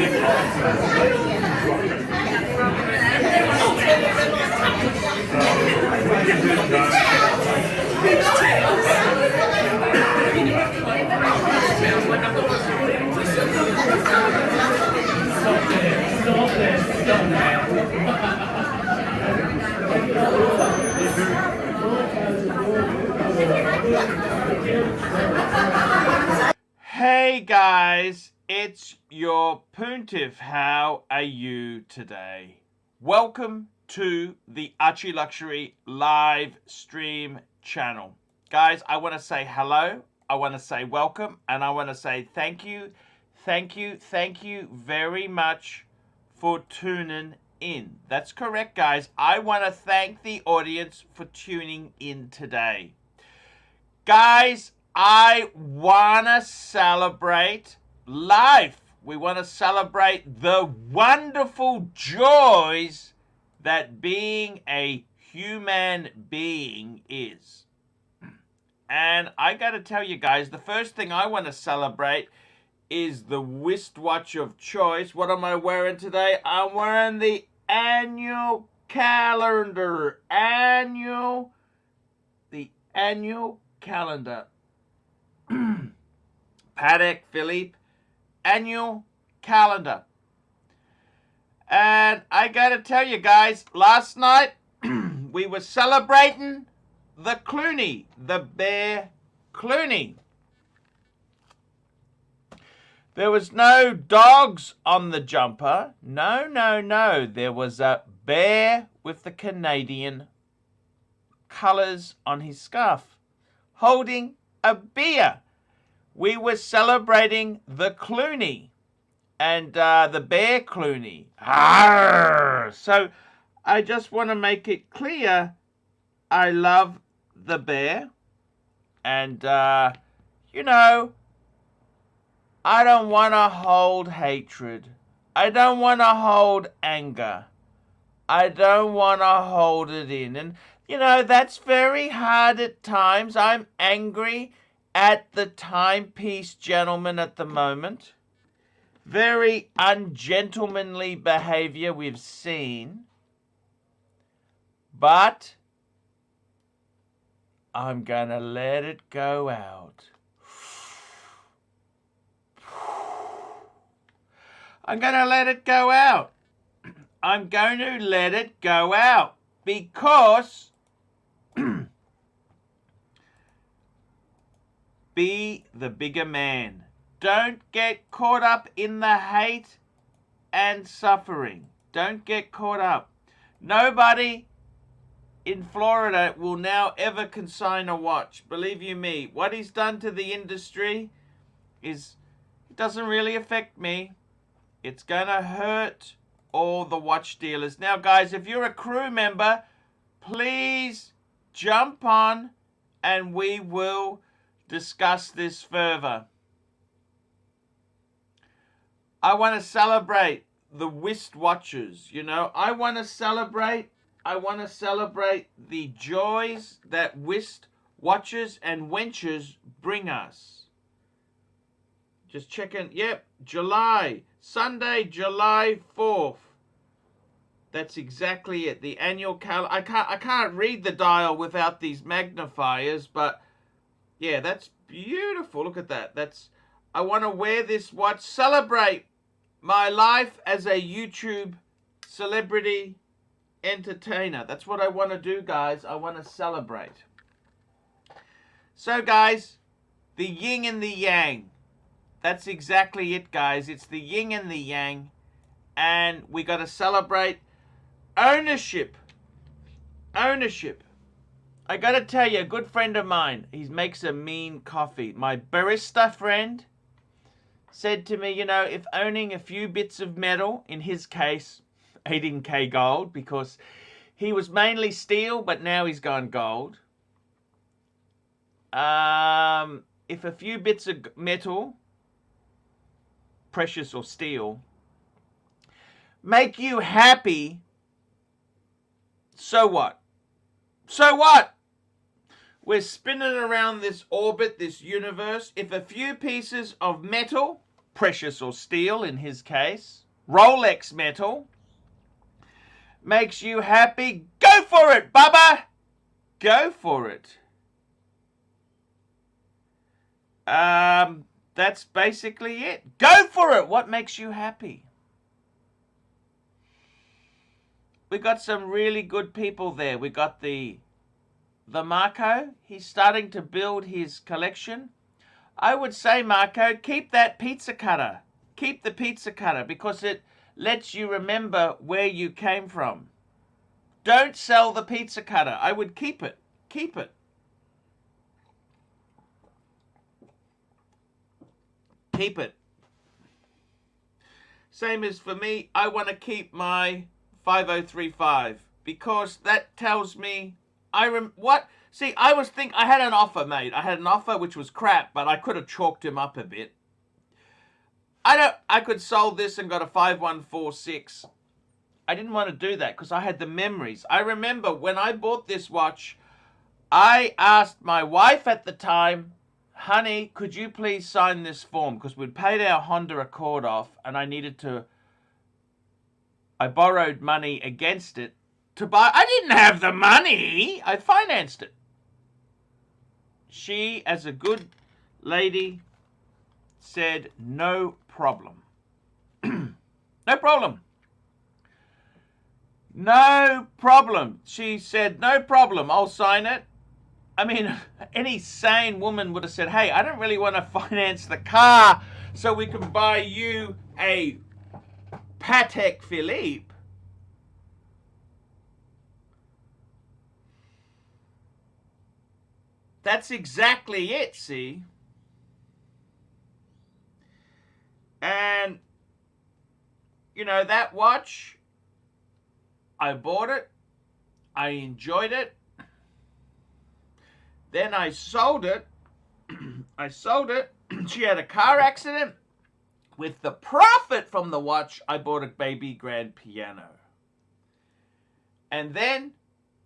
Hey guys, it's your Puntif. How are you today? Welcome to the ArchieLuxury live stream channel. Guys, I want to say hello, I want to say welcome, and I want to say thank you very much for tuning in. That's correct, guys. I want to thank the audience for tuning in today. Guys, I want to celebrate life. We want to celebrate the wonderful joys that being a human being is. And I got to tell you guys, the first thing I want to celebrate is the wristwatch of choice. What am I wearing today? I'm wearing the annual calendar. The annual calendar. Patek Philippe annual calendar. And I gotta tell you guys, last night we were celebrating the Clooney, the bear Clooney. There was no dogs on the jumper. No. There was a bear with the Canadian colours on his scarf, holding a beer. We were celebrating the Clooney and the bear Clooney. Arr! So I just want to make it clear, I love the bear. And, you know, I don't want to hold hatred. I don't want to hold anger. I don't want to hold it in. And, you know, that's very hard at times. I'm angry at the timepiece gentleman at the moment. Very ungentlemanly behavior we've seen. But I'm going to let it go out. I'm going to let it go out. I'm going to let it go out because be the bigger man. Don't get caught up in the hate and suffering. Don't get caught up. Nobody in Florida will now ever consign a watch. Believe you me, what he's done to the industry is, it doesn't really affect me. It's going to hurt all the watch dealers. Now, guys, if you're a crew member, please jump on and we will discuss this further. I want to celebrate the wristwatches, you know. I want to celebrate the joys that wristwatches and wenches bring us. Just checking, yep, Sunday, July 4th. That's exactly it. The annual calendar. I can't read the dial without these magnifiers, but yeah, that's beautiful. Look at that. I want to wear this watch. Celebrate my life as a YouTube celebrity entertainer. That's what I want to do, guys. I want to celebrate. So, guys, the yin and the yang. That's exactly it, guys. It's the yin and the yang. And we got to celebrate ownership. Ownership. I got to tell you, a good friend of mine, he makes a mean coffee. My barista friend said to me, you know, if owning a few bits of metal, in his case, 18K gold, because he was mainly steel, but now he's gone gold. If a few bits of metal, precious or steel, make you happy, so what? So what? We're spinning around this orbit, this universe. If a few pieces of metal precious or steel in his case, Rolex metal, makes you happy, go for it, Bubba! Go for it. That's basically it. Go for it. What makes you happy? We got some really good people there. We got the Marco. He's starting to build his collection. I would say, Marco, keep that pizza cutter. Keep the pizza cutter because it lets you remember where you came from. Don't sell the pizza cutter. I would keep it. Keep it. Keep it. Same as for me, I want to keep my 5035 because that tells me See, I had an offer made. I had an offer which was crap, but I could have chalked him up a bit. I could sold this and got a 5146. I didn't want to do that because I had the memories. I remember when I bought this watch, I asked my wife at the time, honey, could you please sign this form? Because we'd paid our Honda Accord off and I borrowed money against it to buy. I didn't have the money. I financed it. She, as a good lady, said, no problem. No problem. No problem. She said, no problem. I'll sign it. I mean, any sane woman would have said, hey, I don't really want to finance the car so we can buy you a Patek Philippe. That's exactly it, see? And, you know, that watch, I bought it. I enjoyed it. Then I sold it. I sold it. She had a car accident. With the profit from the watch, I bought a baby grand piano. And then,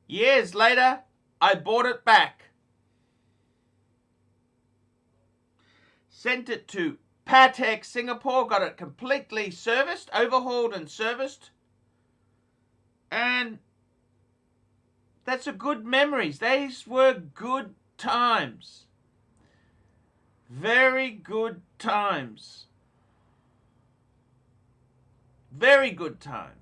years later, I bought it back. Sent it to Patek Singapore, got it completely serviced, overhauled and serviced. And that's a good memories. These were good times. Very good times. Very good times.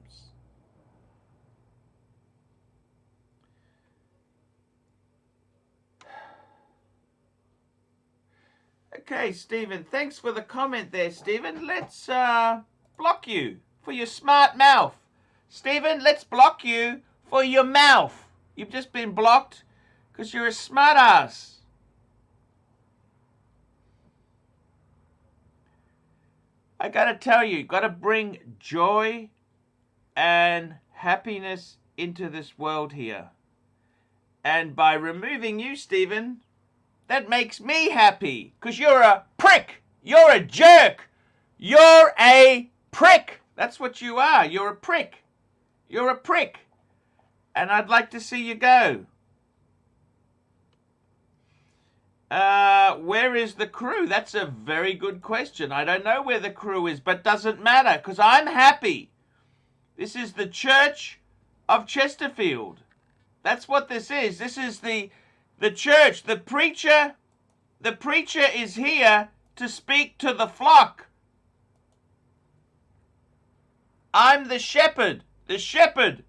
Okay, Stephen, thanks for the comment there, Stephen. Let's block you for your smart mouth. Stephen, let's block you for your mouth. You've just been blocked because you're a smart ass. I gotta tell you, gotta bring joy and happiness into this world here. And by removing you, Stephen, that makes me happy. Because you're a prick. You're a jerk. You're a prick. That's what you are. You're a prick. You're a prick. And I'd like to see you go. Where is the crew? That's a very good question. I don't know where the crew is, but doesn't matter because I'm happy. This is the Church of Chesterfield. That's what this is. This is the church. The preacher is here to speak to the flock. I'm the shepherd. The shepherd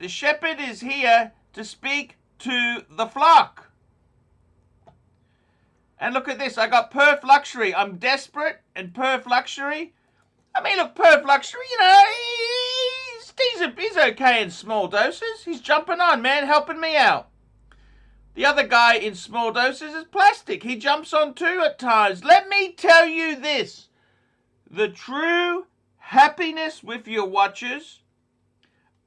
is here to speak to the flock. And look at this. I got Perf Luxury. I'm desperate and Perf Luxury. I mean, look, Perf Luxury, you know, he's okay in small doses. He's jumping on, man, helping me out. The other guy in small doses is plastic. He jumps on too at times. Let me tell you this. The true happiness with your watches.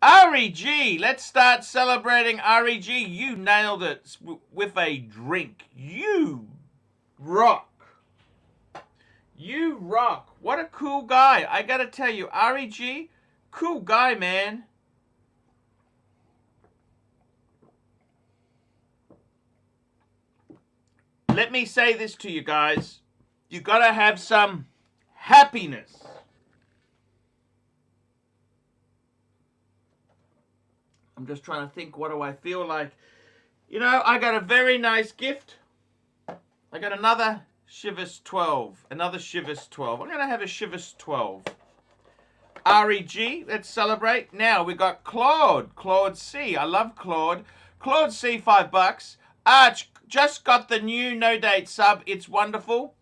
REG. Let's start celebrating REG. You nailed it with a drink. You rock. You rock. What a cool guy. I gotta tell you, REG, cool guy, man. Let me say this to you guys. You gotta have some happiness. I'm just trying to think, what do I feel like? You know, I got a very nice gift. I got another Chivas 12. Another Chivas 12. I'm going to have a Chivas 12. REG, let's celebrate. Now we got Claude. Claude C. I love Claude. Claude C, $5. Arch, just got the new no date sub. It's wonderful.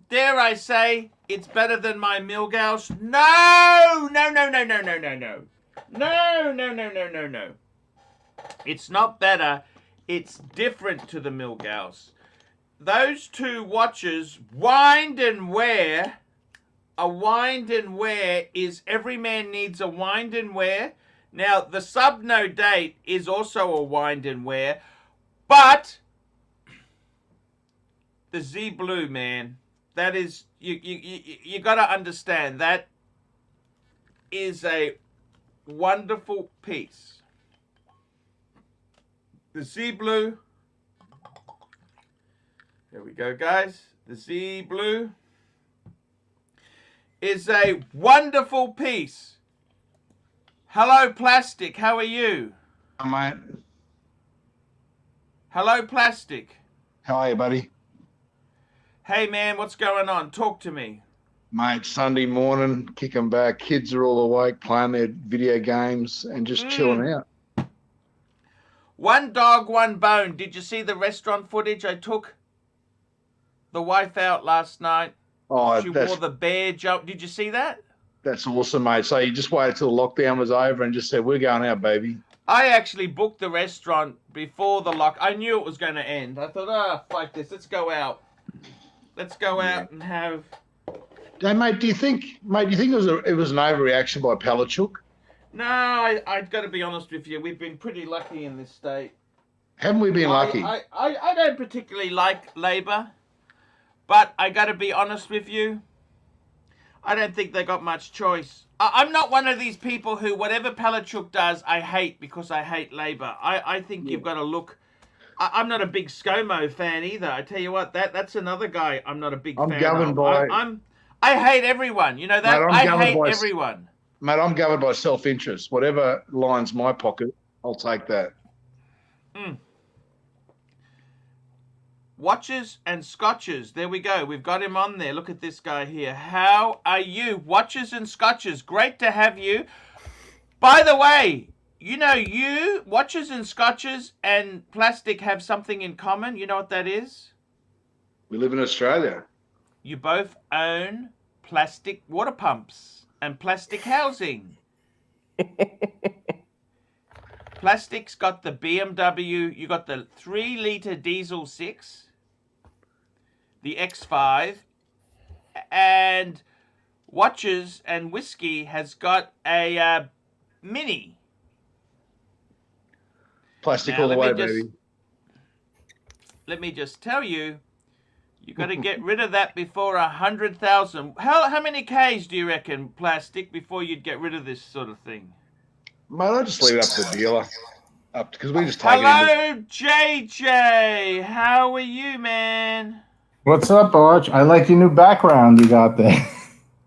Dare I say, it's better than my Milgauss? No! No, no, no, no, no, no, no. No, no, no, no, no, no. It's not better. It's different to the Milgauss. Those two watches, wind and wear. A wind and wear is every man needs a wind and wear. Now, the sub no date is also a wind and wear. But the Z Blue, man, that is, you got to understand, that is a wonderful piece. The Z Blue. Here we go, guys. The Z Blue is a wonderful piece. Hello, Plastic. How are you? Hi, mate. Hello, Plastic. How are you, buddy? Hey, man, what's going on? Talk to me. Mate, Sunday morning, kicking back. Kids are all awake, playing their video games and just chilling out. One dog, one bone. Did you see the restaurant footage I took the wife out last night? Oh, she wore the bear jump. Did you see that? That's awesome, mate. So you just waited till the lockdown was over and just said, we're going out, baby. I actually booked the restaurant before the lock. I knew it was going to end. I thought, fuck this. Let's go out. Let's go out and have... Hey, mate, do you think it was an overreaction by Palachuk? No, I've got to be honest with you. We've been pretty lucky in this state. Haven't we been lucky? I don't particularly like Labor, but I got to be honest with you. I don't think they got much choice. I'm not one of these people who, whatever Palachuk does, I hate because I hate Labor. I think you've got to look... I'm not a big ScoMo fan either. I tell you what, that's another guy I'm not a big fan of. I hate everyone. You know that? Mate, I hate everyone. Mate, I'm governed by self-interest. Whatever lines my pocket, I'll take that. Watches and scotches. There we go. We've got him on there. Look at this guy here. How are you? Watches and scotches. Great to have you. By the way, you know, watches and scotches and plastic have something in common. You know what that is? We live in Australia. You both own plastic water pumps and plastic housing. Plastic's got the BMW. You got the 3-litre diesel 6, the X5, and watches and whiskey has got a Mini. Plastic all the way, baby. Let me just tell you, you got to get rid of that before 100,000. How many Ks do you reckon, Plastic, before you'd get rid of this sort of thing? Mate, I'll just leave it up to the dealer. Because we just take Hello, JJ. How are you, man? What's up, Arch? I like your new background you got there.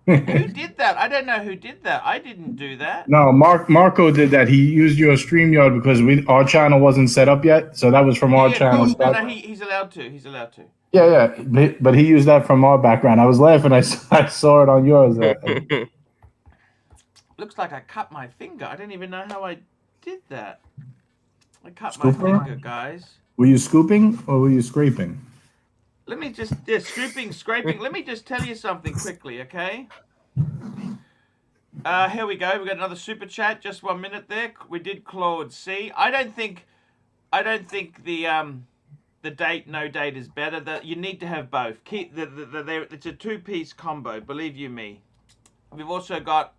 Who did that? I don't know who did that. I didn't do that. No, Marco did that. He used your StreamYard because our channel wasn't set up yet. So that was from our channel. Cool. No, he's allowed to. He's allowed to. Yeah. But he used that from our background. I was laughing. I saw it on yours. Looks like I cut my finger. I don't even know how I did that. I cut my finger, guys. Were you scooping or were you scraping? Let me just, scraping. Let me just tell you something quickly, okay? Here we go. We got another super chat. Just 1 minute there. We did Claude C. I don't think the date no date is better. That you need to have both. It's a 2-piece combo. Believe you me. We've also got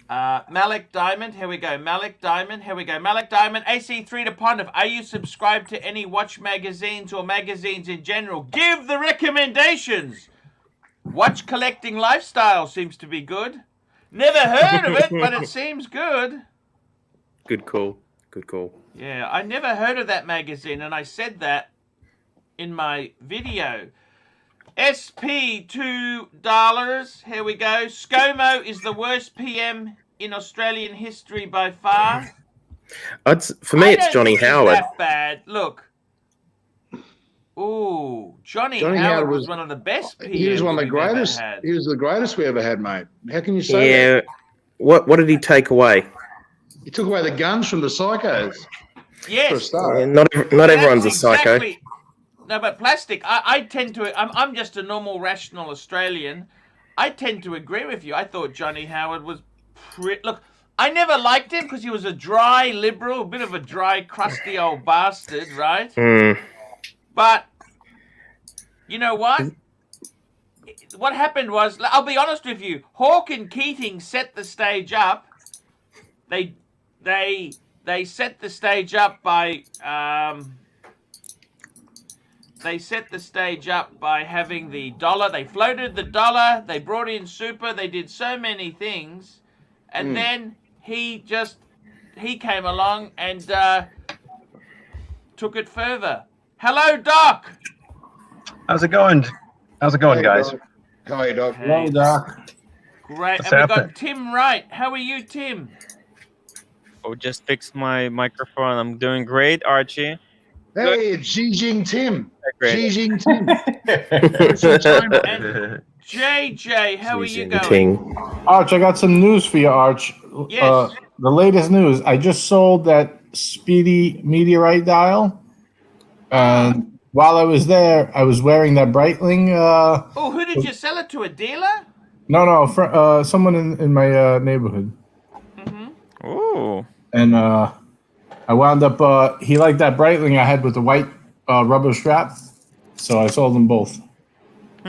Malik Diamond. Here we go. Malik Diamond. Here we go. Malik Diamond. AC3 to Pontiff. Are you subscribed to any watch magazines or magazines in general? Give the recommendations. Watch collecting lifestyle seems to be good. Never heard of it, but it seems good. Good call. Good call. Yeah, I never heard of that magazine, and I said that in my video. SP $2. Here we go. ScoMo is the worst PM in Australian history by far. For me, it's Johnny think he's Howard. that bad. Look. Ooh, Johnny Johnny Howard Howard was was one of the best PMs He was one of the we've ever greatest. had. He was the greatest we ever had, mate. How can you say that? Yeah. What did he take away? He took away the guns from the psychos. For a Yes. start. Yeah, not everyone's a psycho. Exactly. No, but plastic. I tend to. I'm just a normal, rational Australian. I tend to agree with you. I thought Johnny Howard was. Look, I never liked him because he was a dry liberal, a bit of a dry, crusty old bastard, right? Mm. But you know what? What happened was, I'll be honest with you. Hawke and Keating set the stage up. They set the stage up by having the dollar. They floated the dollar. They brought in super. They did so many things, and then he came along and took it further. Hello, Doc. How's it going? How's it going, Hey, guys? Doc. How are you, Doc? Hello, Doc. Great. What's And we got happening? Tim Wright. How are you, Tim? Oh, just fixed my microphone. I'm doing great, Archie. Hey, it's Xi Jing Tim. Great. Xi Jing Tim. And JJ, how are you going? Ting. Arch, I got some news for you, Arch. Yes. The latest news. I just sold that Speedy meteorite dial, and while I was there, I was wearing that Breitling. Oh, who did you sell it to? A dealer? No, someone in my neighborhood, Oh, and I wound up. He liked that Breitling I had with the white rubber strap, so I sold them both.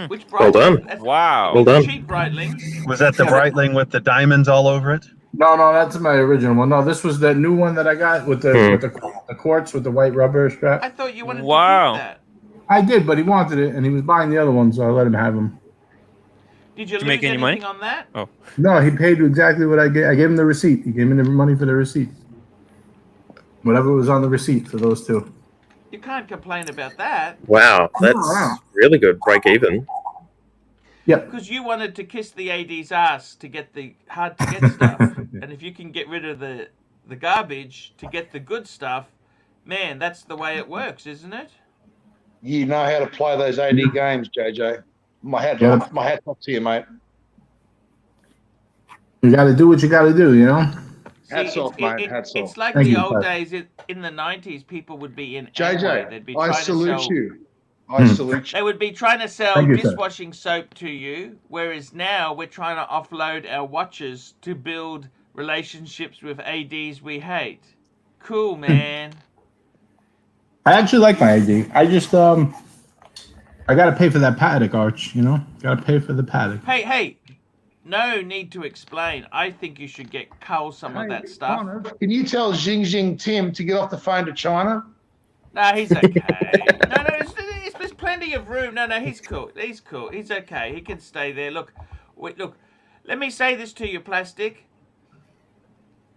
Which Well done. Breitling? That's wow. Well done. cheap Breitling. Was that the Breitling with the diamonds all over it? No, that's my original one. No, this was the new one that I got with the quartz with the white rubber strap. I thought you wanted Wow. to keep that. I did, but he wanted it, and he was buying the other one, so I let him have them. Did you you lose make any money? anything on that? Oh, No, he paid exactly what I gave. I gave him the receipt. He gave me the money for the receipt. Whatever was on the receipt for those two. You can't complain about that Wow, that's wow. really good. Break even. Yep. because you wanted to kiss the AD's ass to get the hard to get stuff. And if you can get rid of the garbage to get the good stuff, man, that's the way it works, isn't it? You know how to play those AD games, JJ. My hat off to you, mate. You got to do what you got to do, you know? Hats off, mate. Hats It's off. like Thank the you, old Pat. days in the 90s. People would be in Amway. They'd be JJ, I trying to salute sell. you. I salute you. They would be trying to sell Thank you, sir. dishwashing soap to you, whereas now we're trying to offload our watches to build relationships with ADs we hate. Cool, man. I actually like my ID. I just, I got to pay for that paddock, Arch, you know? Got to pay for the paddock. Hey, no need to explain. I think you should get Cull some of that stuff. Connor, can you tell Xing Jing Tim to get off the phone to China? No, he's okay. no, there's plenty of room. No, he's cool. He's cool. He's okay. He can stay there. Look, let me say this to you, Plastic.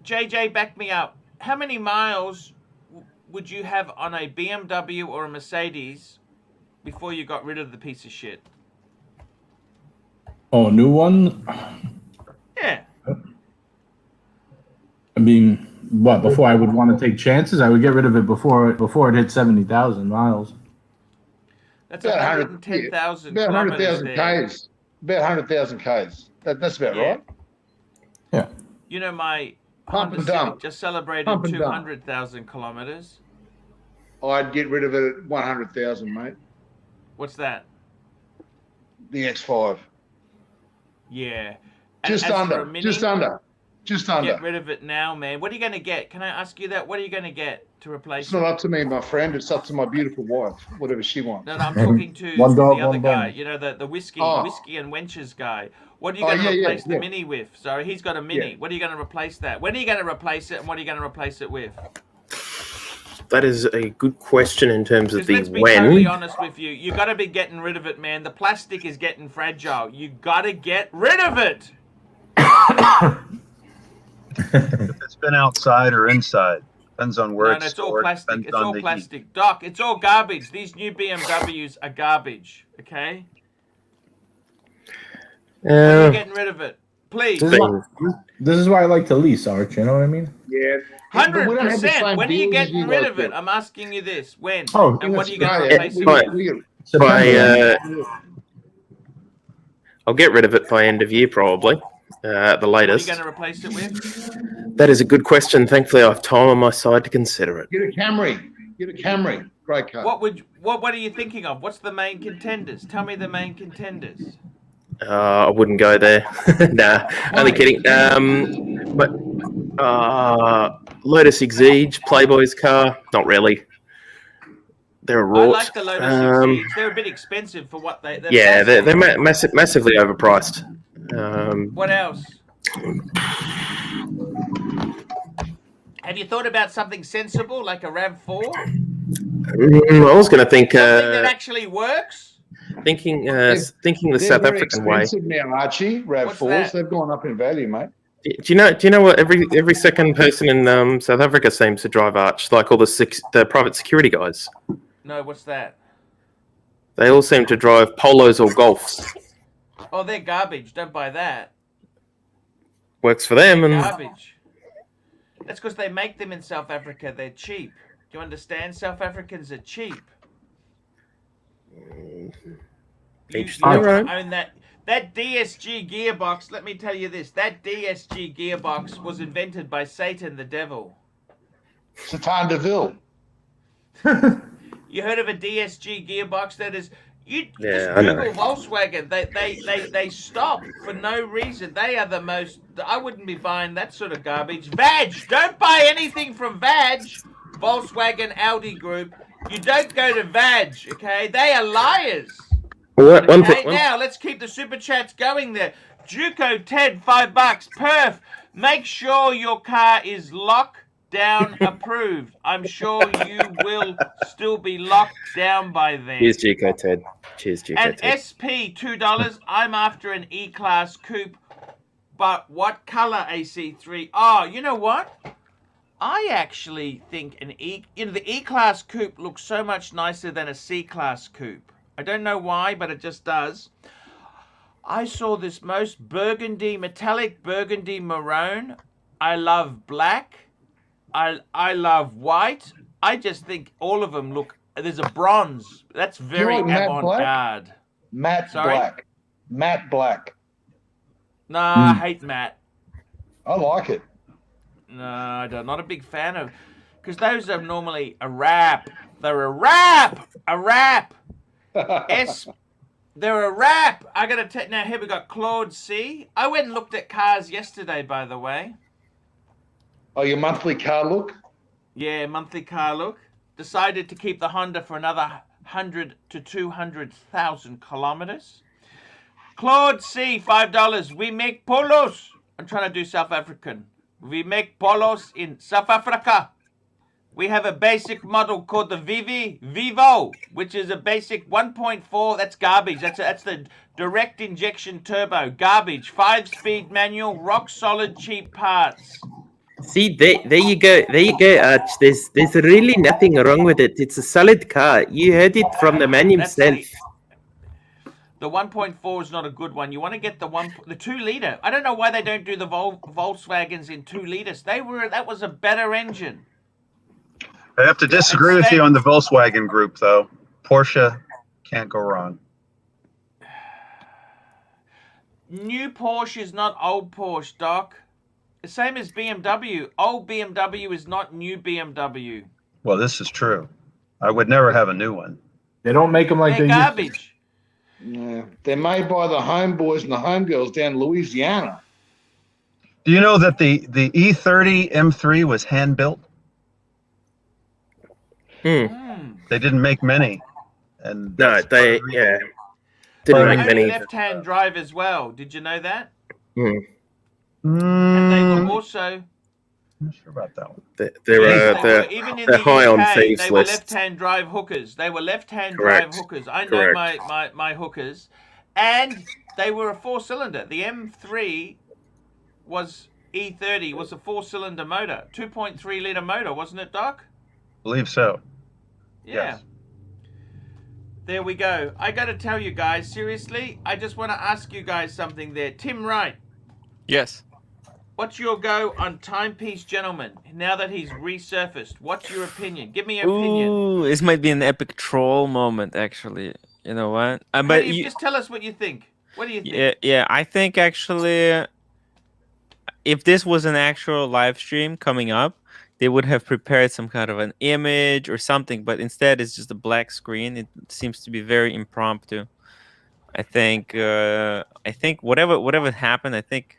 JJ, back me up. How many miles would you have on a BMW or a Mercedes before you got rid of the piece of shit? Oh, a new one? Yeah. I mean, what, before I would want to take chances? I would get rid of it before it hit 70,000 miles. That's About 110,000 About kilometers 100,000 there. Ks. About 100,000 Ks. That's about Yeah. right. Yeah. You know, my Pump Honda and dump. Civic just celebrated Pump and dump. 200,000 kilometers. I'd get rid of it at 100,000, mate. What's that? The X5. Yeah. Just as for a under. Mini, Just under. Just under. Get rid of it now, man. What are you going to get? Can I ask you that? What are you going to get to replace It's not it? up to me, my friend. It's up to my beautiful wife. Whatever she wants. No, I'm talking to One dog, the other one guy. bone. You know, the whiskey Oh. and wenches guy. What are you Oh, going to yeah, replace the yeah. Mini with? Sorry, he's got a Mini. Yeah. What are you going to replace that? When are you going to replace it, and what are you going to replace it with? That is a good question in terms of Because the let's be totally when. honest with you. You got to be getting rid of it, man. The plastic is getting fragile. You got to get rid of it. If it's been outside or inside, depends on where No, it's it's all stored. plastic. Depends It's on all the heat. plastic. Doc, it's all garbage. These new BMWs are garbage, okay? When are you Uh, getting rid of it? Please. This is why I like to lease, Arch. You know what I mean? Yeah. But we don't have the 100%. same When are you deals as getting you rid guys of it? do. I'm asking you this. When? Oh, And In what are you going to Australia, replace it with? September. I'll get rid of it by end of year, probably, at the What are you latest. going to replace it with? That is a good question. Thankfully, I have time on my side to consider it. Get a Camry. Get a Camry. Great car. What are you thinking of? What's the main contenders? Tell me the main contenders. I wouldn't go there. Nah, only kidding. But Lotus Exige, Playboy's car, not really. They're a I rort. like the Lotus Exige. They're a bit expensive for what they're Yeah, massive. they're massively overpriced. What else? Have you thought about something sensible like a RAV4? I was going to think. Something that actually works? Thinking the They're South very African way. expensive now, Archie. What's that? RAV4s. They've gone up in value, mate. Do you know what every second person in South Africa seems to drive Arch, like all the private security guys. No, what's that? They all seem to drive Polos or Golfs. Oh, they're garbage. Don't buy that. Works for them, and Garbage. That's because they make them in South Africa. They're cheap. Do you understand? South Africans are cheap. You own that. That DSG gearbox, let me tell you this. That DSG gearbox was invented by Satan the devil. Satan Deville. You heard of a DSG gearbox that is... You Yeah, just I know. Google Volkswagen. They stop for no reason. They are the most... I wouldn't be buying that sort of garbage. Vag! Don't buy anything from Vag. Volkswagen Audi Group. You don't go to Vag, okay? They are liars. Now, let's keep the super chats going there. Juco Ted, $5. Perf, make sure your car is lockdown approved. I'm sure you will still be locked down by then. Cheers, Gico Ted. Cheers, Gico And Ted. SP, $2. I'm after an E-Class coupe, but what color AC3? Oh, you know what? I actually think the E-Class coupe looks so much nicer than a C-Class coupe. I don't know why, but it just does. I saw this most metallic burgundy maroon. I love black. I love white. I just think all of them look... There's a bronze. That's very avant-garde. Matte black. Matte black. Nah, I hate matte. I like it. No, I don't. Not a big fan of... Because those are normally a wrap. They're a wrap! A wrap! They're a wrap. I gotta take now. Here we got Claude C. I went and looked at cars yesterday, by the way. Oh, your monthly car look? Yeah, monthly car look. Decided to keep the Honda for another 100 to 200,000 kilometers. Claude C, $5. We make polos. I'm trying to do South African. We make polos in South Africa. We have a basic model called the Vivo, which is a basic 1.4. That's garbage. That's the direct injection turbo. Garbage. 5-speed manual. Rock solid cheap parts. See, there you go. There you go, Arch. There's really nothing wrong with it. It's a solid car. You heard it from the man himself. The 1.4 is not a good one. You want to get the 2-liter. I don't know why they don't do the Volkswagens in 2 liters. That was a better engine. I have to disagree with you on the Volkswagen group, though. Porsche can't go wrong. New Porsche is not old Porsche, Doc. The same as BMW. Old BMW is not new BMW. Well, this is true. I would never have a new one. They don't make them like they're they garbage. Yeah, they're made by the homeboys and the homegirls down in Louisiana. Do you know that the E30 M3 was hand built? They didn't make many, and no, they didn't make many. Left-hand drive as well. Did you know that? And they were also. I'm not sure about that one. They're high on thieves They list. were left-hand drive hookers. They were left-hand drive hookers. I know my hookers, and they were a 4-cylinder. The M3 was E30 was a 4-cylinder motor, 2.3-liter motor, wasn't it, Doc? I believe so. Yeah. There we go. I got to tell you guys, seriously, I just want to ask you guys something there. Tim Wright, Yes. what's your go on Timepiece Gentleman now that he's resurfaced? What's your opinion? Give me your opinion. Ooh, this might be an epic troll moment, actually. You know what? But Just tell us what you think. What do you think? yeah, I think actually, if this was an actual live stream coming up, they would have prepared some kind of an image or something. But instead, it's just a black screen. It seems to be very impromptu. I think whatever happened, I think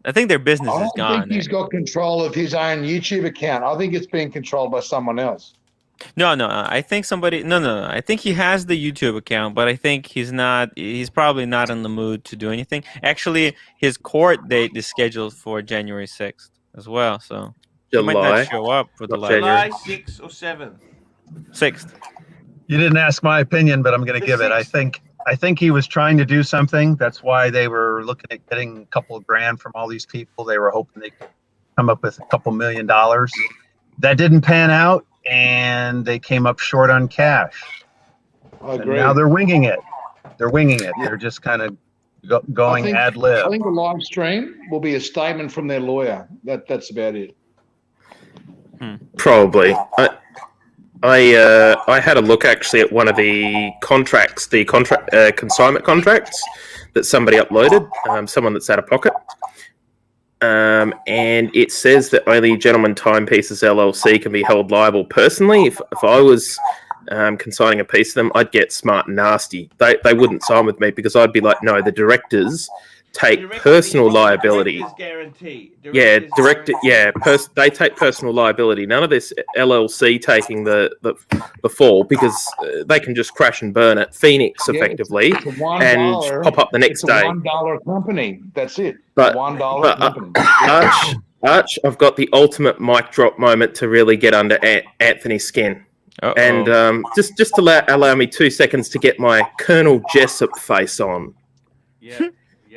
their business is I gone. think he's got control of his own YouTube account. I think it's being controlled by someone else. No. I think somebody. No. I think he has the YouTube account, but I think he's not. He's probably not in the mood to do anything. Actually, his court date is scheduled for January 6th as well, so he might not show up for the live. July 6th or 7th. 6th. You didn't ask my opinion, but I'm going to give it. I think he was trying to do something. That's why they were looking at getting a couple of grand from all these people. They were hoping they could come up with a couple $1 million. That didn't pan out, and they came up short on cash. I And agree. now they're winging it. They're just kind of going ad I lib. think the live stream will be a statement from their lawyer. That's about it. Probably. I had a look actually at one of the contracts, consignment contracts that somebody uploaded, someone that's out of pocket. And it says that only Gentleman Timepieces LLC can be held liable personally. If I was consigning a piece of them, I'd get smart and nasty. They wouldn't sign with me because I'd be like, no, the directors take personal liability. They take personal liability. None of this LLC taking the fall because they can just crash and burn at Phoenix effectively and pop up the next day. $1 company. That's it. But $1 company. Arch, I've got the ultimate mic drop moment to really get under Anthony's skin. Uh-oh. And just allow me 2 seconds to get my Colonel Jessup face on. Yeah.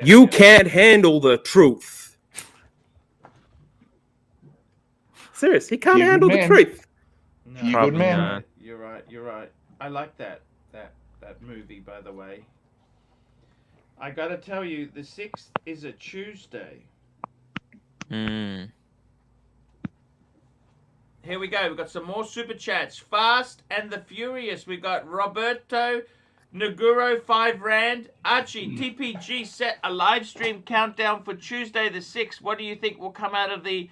You can't handle the truth. Serious, he can't handle the truth. No, You Probably good man. not. You're right. I like that movie, by the way. I gotta tell you, the 6th is a Tuesday. Mm. Here we go. We've got some more super chats. Fast and the Furious. We got Roberto Naguro, 5 Rand. Archie, TPG set a live stream countdown for Tuesday the 6th. What do you think will come out of the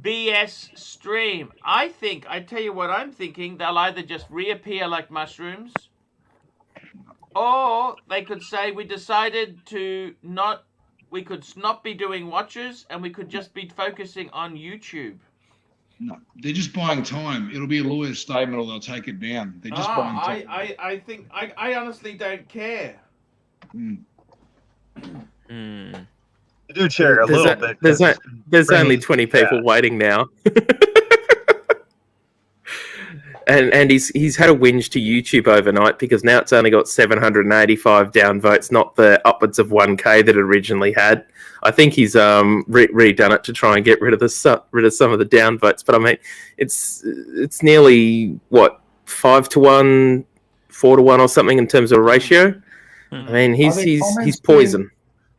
BS stream? I tell you what I'm thinking. They'll either just reappear like mushrooms, or they could say we decided we could not be doing watches and we could just be focusing on YouTube. No, they're just buying time. It'll be a lawyer's statement or they'll take it down. They're just buying time. I honestly don't care. I do cheer a little bit. There's only 20 people waiting now. And he's had a whinge to YouTube overnight because now it's only got 785 downvotes, not the upwards of 1K that it originally had. I think he's redone it to try and get rid of some of the downvotes. But I mean, it's nearly 5 to 1, 4 to 1 or something in terms of ratio. I mean, he's poison.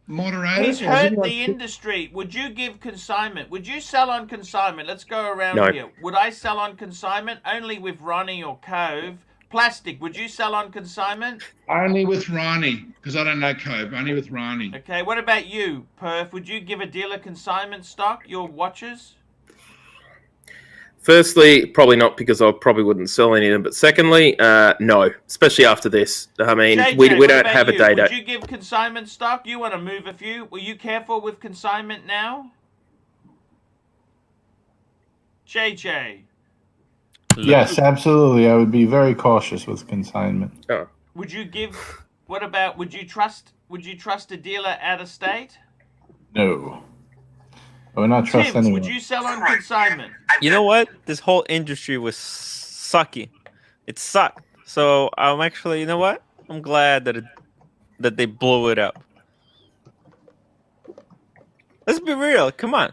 Moderated. He's hurt the industry. Would you give consignment? Would you sell on consignment? Let's go around here. Would I sell on consignment? Only with Ronnie or Cove. Plastic, would you sell on consignment? Only with Ronnie, because I don't know Cove. Only with Ronnie. Okay, what about you, Perf? Would you give a dealer consignment stock, your watches? Firstly, probably not because I probably wouldn't sell any of them. But secondly, no, especially after this. I mean, JJ, we don't have a date. Would you give consignment stock? You want to move a few. Were you careful with consignment now? JJ. Yes, absolutely. I would be very cautious with consignment. Oh. Would you give? What about? Would you trust a dealer out of state? No. I would not trust Tim, anyone. would you sell on consignment? You know what? This whole industry was sucky. It sucked. So I'm actually, you know what? I'm glad that they blew it up. Let's be real. Come on.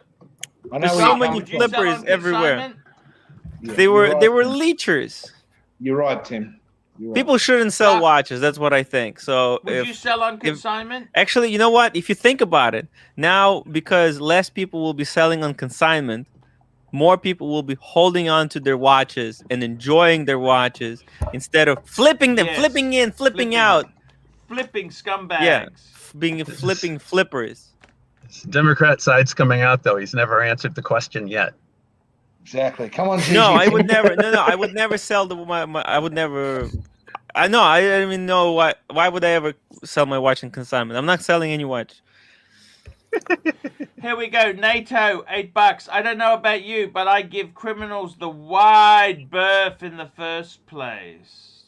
There's so many flippers everywhere. Yeah, They were leechers. You're right, Tim. You're People right. shouldn't sell Doc, watches. That's what I think. So would you sell on consignment? actually, you know what? If you think about it, now because less people will be selling on consignment, more people will be holding on to their watches and enjoying their watches instead of flipping them, Yes. flipping in, flipping Flipping. out. Flipping Yeah, scumbags. being flipping flippers. Democrat side's coming out though. He's never answered the question yet. Exactly. Come on, Gigi. No, I would never. No, I would never sell I would never. I know. I don't even know why. Why would I ever sell my watch in consignment? I'm not selling any watch. Here we go. NATO, $8. I don't know about you, but I give criminals the wide berth in the first place.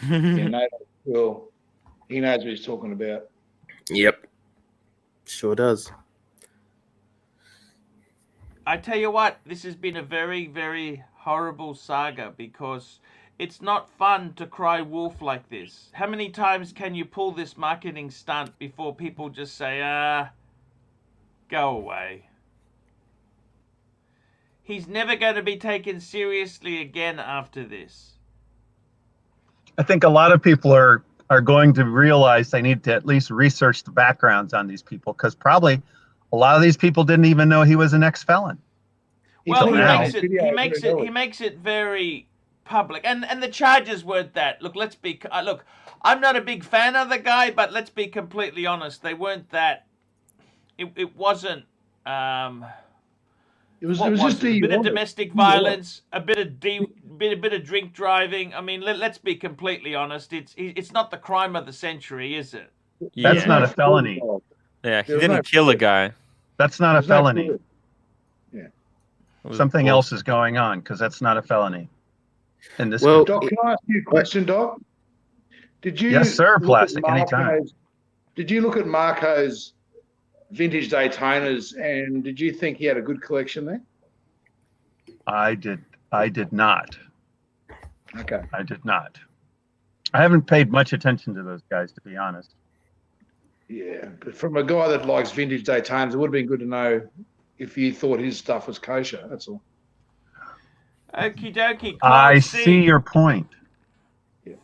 Yeah, no, cool. He knows what he's talking about. Yep. Sure does. I tell you what, this has been a very, very horrible saga because it's not fun to cry wolf like this. How many times can you pull this marketing stunt before people just say, go away? He's never going to be taken seriously again after this. I think a lot of people are going to realize they need to at least research the backgrounds on these people, because probably a lot of these people didn't even know he was an ex-felon. Well, He makes it very public, and the charges weren't that. Look, look, I'm not a big fan of the guy, but let's be completely honest. They weren't that. It wasn't. It was just a bit of domestic violence, a bit of drink driving. I mean, let's be completely honest. It's not the crime of the century, is it? That's not a felony. Yeah, he didn't kill a guy. That's not a felony. Yeah. Something else is going on, because that's not a felony. In this Doc, can I ask you a question, Doc? Did you? Yes, sir. Plastic anytime. Did you look at Marco's vintage Daytonas, and did you think he had a good collection there? I did not. Okay. I did not. I haven't paid much attention to those guys, to be honest. Yeah, but from a guy that likes vintage Daytonas, it would have been good to know if you thought his stuff was kosher. That's all. Okie dokie. I see your point.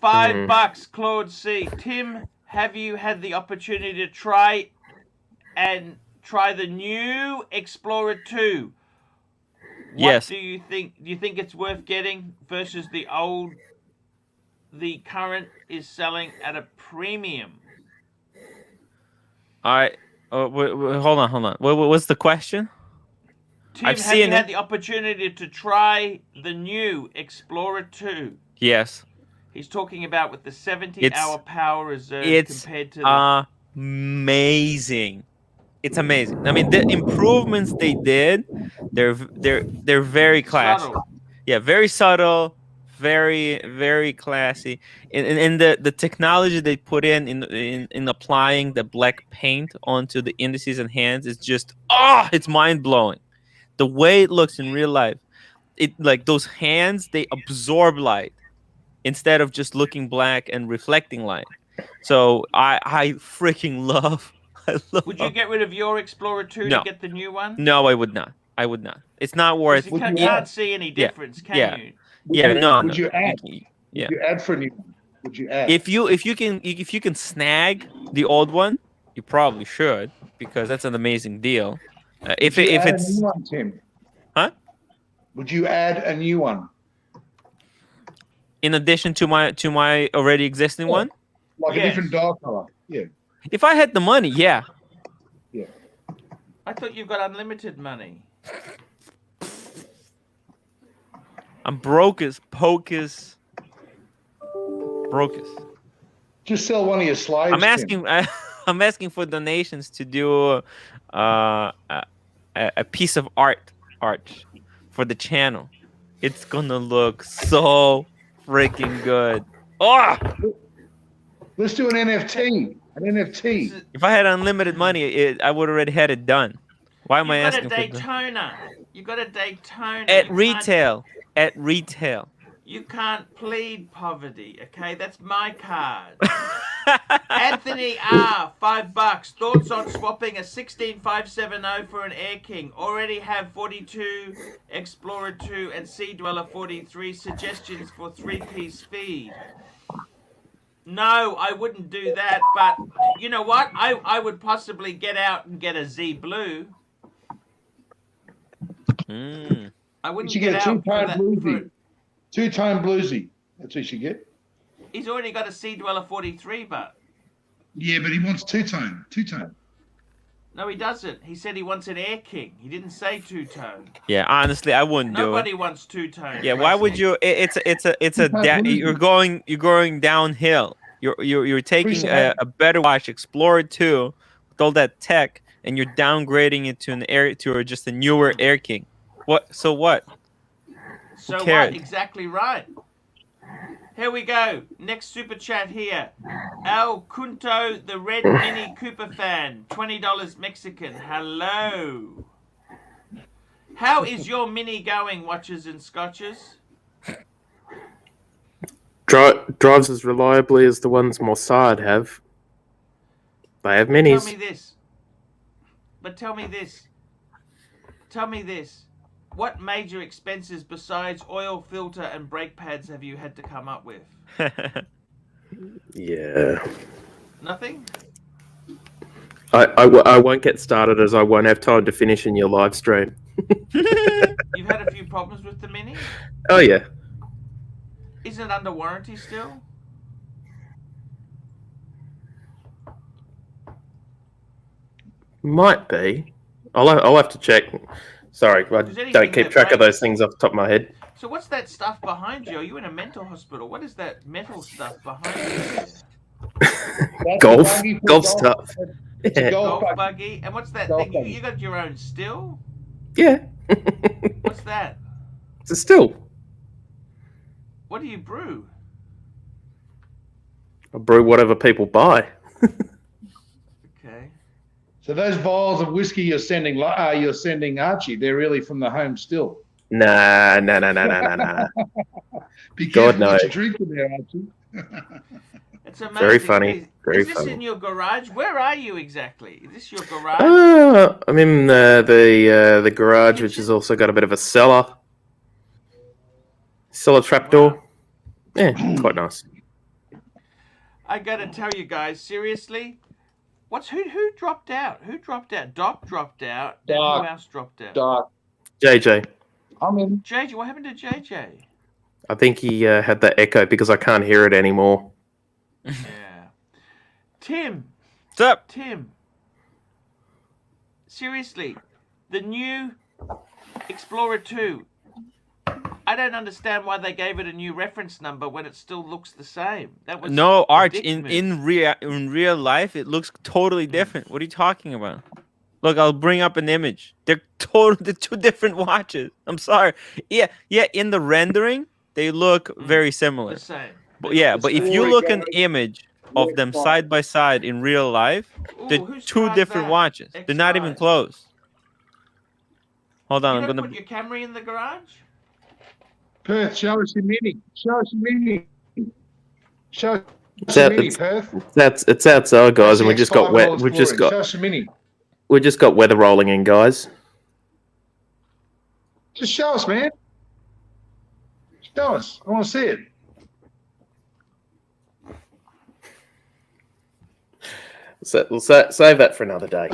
$5, Claude C. Tim, have you had the opportunity to try the new Explorer 2? Yes. Do you think it's worth getting versus the old? The current is selling at a premium. Hold on. What's the question? Tim, I've have seen you had the opportunity to try the new Explorer 2? Yes. He's talking about with the 70-hour power reserve compared to amazing. It's amazing. I mean, the improvements they did, they're very classy. Subtle. Yeah, very subtle, very, very classy. And the technology they put in applying the black paint onto the indices and hands is just it's mind blowing. The way it looks in real life, it like those hands, they absorb light instead of just looking black and reflecting light. So I freaking love. Would you get rid of your Explorer 2 to get the new one? No, I would not. It's not worth. You can't see any difference, can you? Would you add? Would you add for a new one? Would you add? If you can snag the old one, you probably should, because that's an amazing deal. If it's a new one, Tim? Huh? Would you add a new one? In addition to my already existing one? Like a different dial color. Yeah. If I had the money, yeah. Yeah. I thought you've got unlimited money. I'm broke as pocus. Just sell one of your slaves. I'm asking for donations to do a piece of art for the channel. It's gonna look so freaking good. Let's do an NFT. An NFT. If I had unlimited money, I would already had it done. Why am I asking for Daytona? You got a Daytona. At retail. At retail. You can't plead poverty, okay? That's my card. Anthony R, $5. Thoughts on swapping a 16570 for an Air King? Already have 42, Explorer 2, and Sea Dweller 43. Suggestions for 3-piece feed. No, I wouldn't do that, but you know what? I would possibly get out and get a Z Blue. I wouldn't You should get a out for two-tone that. bluesy. Two-tone bluesy. That's what you should get. He's already got a Sea Dweller 43, but... Yeah, but he wants two-tone. Two-tone. No, he doesn't. He said he wants an Air King. He didn't say two-tone. Yeah, honestly, I wouldn't do it. Nobody wants two-tone. Yeah, why would you? You're going downhill. You're taking a better watch, Explorer 2, with all that tech, and you're downgrading it to just a newer Air King. What? So what? So what? Exactly right. Here we go. Next super chat here. Al Kunto, the Red Mini Cooper fan, $20 Mexican. Hello. How is your Mini going, watchers and scotches? Drives as reliably as the ones Mossad have. They have minis. Tell me this. But tell me this. Tell me this. What major expenses besides oil filter and brake pads have you had to come up with? Yeah. Nothing? I won't get started as I won't have time to finish in your live stream. You've had a few problems with the Mini? Oh, yeah. Isn't it under warranty still? Might be. I'll have to check. Sorry, I don't keep track of those things off the top of my head. So what's that stuff behind you? Are you in a mental hospital? What is that metal stuff behind you? Golf stuff. Yeah. Golf buggy. And what's that thing? You got your own still? Yeah. What's that? It's a still. What do you brew? I brew whatever people buy. Okay. So those vials of whiskey you're sending Archie, they're really from the home still. Nah. Be careful God, no. what you drink in there, Archie. It's amazing. Very funny. Very is this funny. in your garage? Where are you exactly? Is this your garage? I'm in the garage, which has also got a bit of a cellar. Cellar trapdoor. Wow. Yeah, quite nice. I gotta tell you guys, seriously, who dropped out? Who dropped out? Doc dropped out. And Doc. who else dropped out? Doc. JJ. I'm in. JJ, what happened to JJ? I think he had that echo because I can't hear it anymore. Yeah. Tim. What's up? Tim. Seriously, the new Explorer 2. I don't understand why they gave it a new reference number when it still looks the same. That was No, Arch, ridiculous. in real life, it looks totally different. What are you talking about? Look, I'll bring up an image. They're two different watches. I'm sorry. Yeah, in the rendering, they look very similar. the same. But if you look an image of them side by side in real life, they're whose two car's different that? watches. They're not even X5. close. Hold on, You I'm don't gonna. put your Camry in the garage? Perth, show us your Mini. Show us your Mini. Show us your Mini, Perth. It's outside, guys, and we just got wet. Show us your Mini. We just got weather rolling in, guys. Just show us, man. Show us. I want to see it. So we'll save that for another day.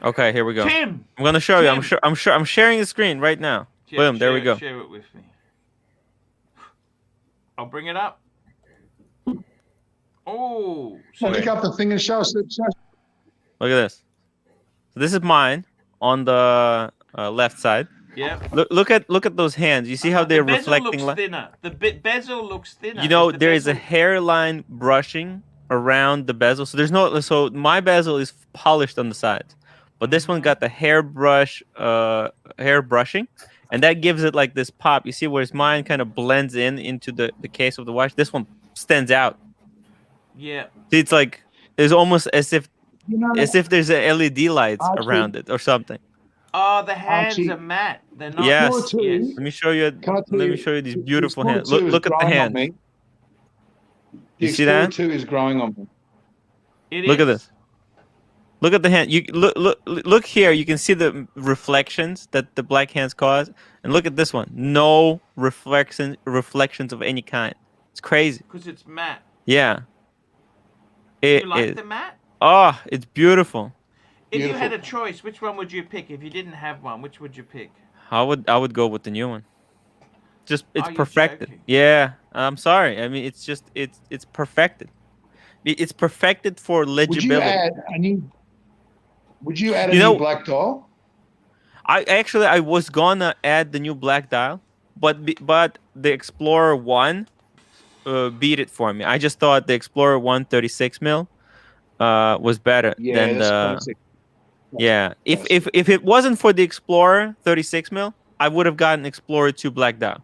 Okay, here we go. Tim! I'm gonna show you. Tim! I'm sharing the screen right now. Yeah, Boom, there we go. Share it with me. I'll bring it up. Oh, Pick up the thing and show us. Look at this. So this is mine on the left side. yeah. Look at those hands. You see how they're the bezel reflecting looks light? thinner. The bezel looks thinner. You know, the there is a bezel- hairline brushing around the bezel. So there's no. So my bezel is polished on the sides, but this one got the hair brushing, and that gives it like this pop. You see, whereas mine kind of blends into the case of the watch. This one stands out. Yeah. See, it's like it's almost as if You know, there's a LED lights Archie. around it or something. Oh, the hands Archie. are matte. They're not. Yes. Explorer 2. Let me show you. Can I tell Let you, me show you these the beautiful Explorer hands. 2 is Look at the growing on hands. me. The You see Explorer that? 2 is growing on me. Look at this. Look at the hand. You look here. You can see the reflections that the black hands cause, and look at this one. No reflections of any kind. It's crazy. Because it's matte. Yeah. You like the matte? Oh, it's beautiful. If you had a choice, which one would you pick? If you didn't have one, which would you pick? I would go with the new one. Just it's Are you perfected. joking? Yeah. I'm sorry. I mean, it's just it's perfected. It's perfected for legibility. Would you add a new black dial? I was gonna add the new black dial, but the Explorer 1 beat it for me. I just thought the Explorer 1 36 mil was better than the classic. Yeah. If it wasn't for the Explorer 36 mil, I would have gotten Explorer 2 black dial.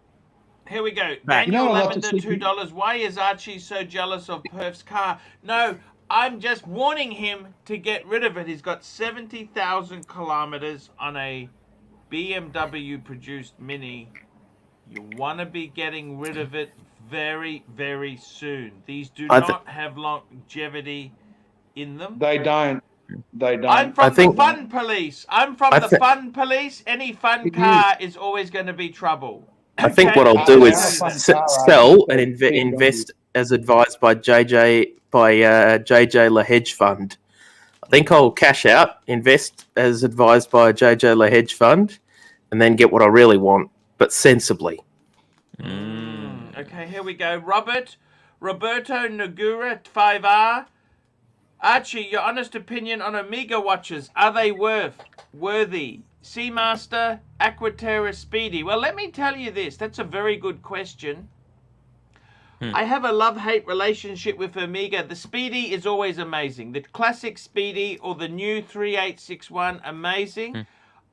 Here we go. Back. Daniel You know what I Lavender, like to see? $2. Why is Archie so jealous of Perf's car? No, I'm just warning him to get rid of it. He's got 70,000 kilometers on a BMW produced Mini. You want to be getting rid of it very, very soon. These do not have longevity in them. They don't. I'm from the fun police. Fun police. Any fun car is always going to be trouble. I think what I'll do is sell and invest as advised by JJ La Hedge Fund. I think I'll cash out, invest as advised by JJ La Hedge Fund, and then get what I really want, but sensibly. Okay, here we go. Roberto Nagura, 5R. Archie, your honest opinion on Omega watches. Are they worthy? Seamaster, Aquaterra, Speedy. Well, let me tell you this. That's a very good question. I have a love-hate relationship with Omega. The Speedy is always amazing. The classic Speedy or the new 3861, amazing.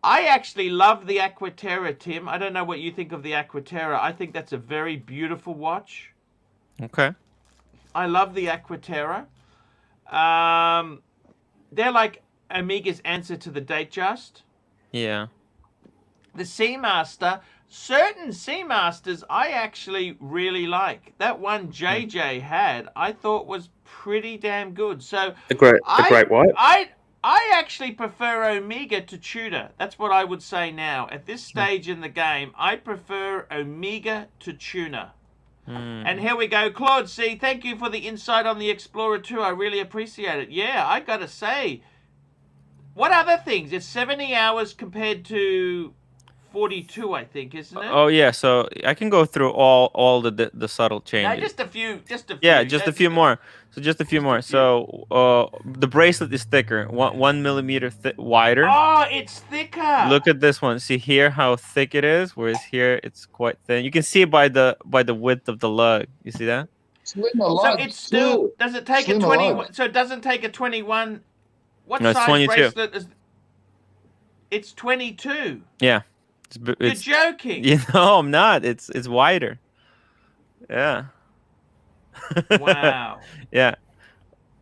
I actually love the Aquaterra, Tim. I don't know what you think of the Aquaterra. I think that's a very beautiful watch. Okay. I love the Aquaterra. They're like Omega's answer to the Datejust. Yeah. The Seamaster, certain Seamasters I actually really like. That one JJ had, I thought was pretty damn good. So The great white. I actually prefer Omega to Tudor. That's what I would say now. At this stage in the game, I prefer Omega to Tuner. And here we go. Claude C, thank you for the insight on the Explorer 2. I really appreciate it. Yeah, I got to say, what other things? It's 70 hours compared to 42, I think, isn't it? Oh yeah, so I can go through all the subtle changes. No, just a few. Yeah, just a few more. So just a few more. So the bracelet is thicker, 1 millimeter wider. Oh, it's thicker. Look at this one. See here how thick it is, whereas here it's quite thin. You can see by the width of the lug. You see that? Slimmer So lug. it's still does it take a Slimmer 21? lug. So it doesn't take a 21. What No, it's size 22. bracelet is? It's 22. Yeah. You're joking. You know, I'm not. It's wider. Yeah. Wow. Yeah.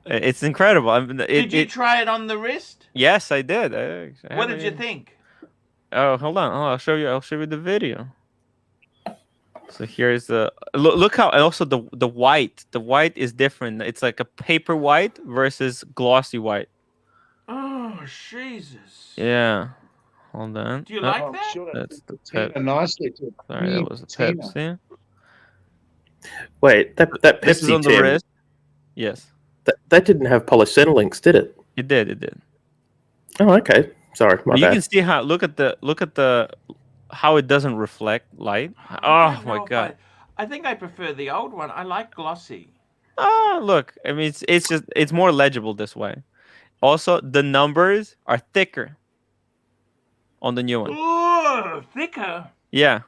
It's incredible. I mean, Did you try it on the wrist? Yes, I did. What did you think? Oh, hold on. Oh, I'll show you the video. So here's the look how, and also the white. The white is different. It's like a paper white versus glossy white. Oh, Jesus. Yeah. Hold on. Do you like that? Sure. That's the Tina Pep. nicely too. Sorry, that was a Tina. Pepsi. Wait, that This is Pepsi on the Tim, wrist. Yes, that didn't have polycenter did it? it did. It did. Oh, okay. Sorry, my You bad. can see how look at the how it doesn't reflect light. I Oh don't know my if god. I think I prefer the old one. I like glossy. Ah, look. I mean, it's just it's more legible this way. Also, the numbers are thicker on the new one. Ooh, thicker. Yeah.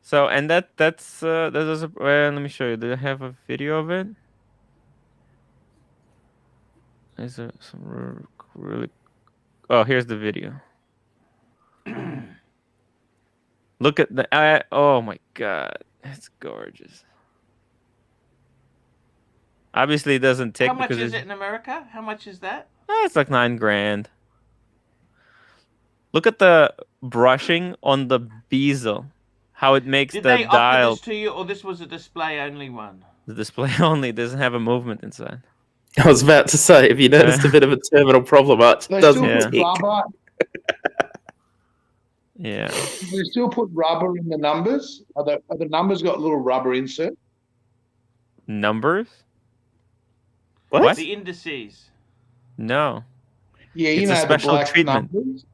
So and that's that is a, let me show you. Do I have a video of it? Is there some really? Oh, here's the video. Look at the. Oh my god, it's gorgeous. Obviously, it doesn't tick How much because is it in America? How much is that? it's like $9,000. Look at the brushing on the bezel. how it makes Did the they offer dial. this to you, or this was a display only one? The display only doesn't have a movement inside. I was about to say, have you noticed a bit of a terminal problem? It They doesn't still put tick. rubber. Yeah. They still put rubber in the numbers. Are the numbers got little rubber insert? Numbers? What? The indices. No. Yeah, It's you a know, special the black treatment. numbers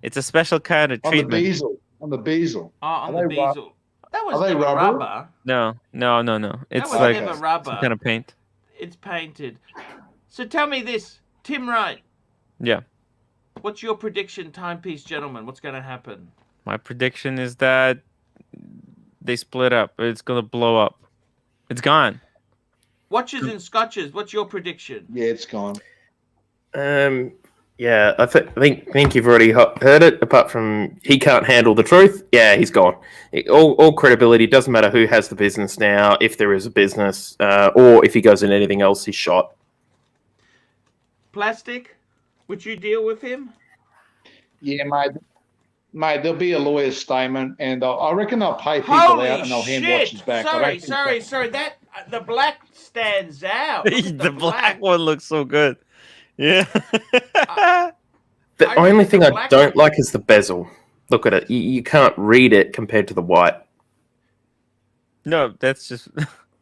It's a special kind of on the treatment. bezel. On the bezel. Oh, on Are the they rub- bezel. That was are they never rubber? rubber. No. That It's was like never Okay. rubber. some kind of paint. It's painted. So tell me this, Tim Wright. Yeah. What's your prediction, timepiece gentlemen? What's going to happen? My prediction is that they split up. It's gonna blow up. It's gone. Watches and scotches. What's your prediction? Yeah, it's gone. Yeah, I think you've already heard it. Apart from he can't handle the truth, yeah, he's gone. All credibility. Doesn't matter who has the business now, if there is a business, or if he goes in anything else, he's shot. Plastic. Would you deal with him? Yeah, mate, there'll be a lawyer's statement, and I reckon they'll pay people Holy out and they'll hand shit! watches back. I don't Sorry. That the black stands out. Look at The black one looks so good. Yeah. The I only think thing the I black don't one- like is the bezel. Look at it. You can't read it compared to the white. No, that's just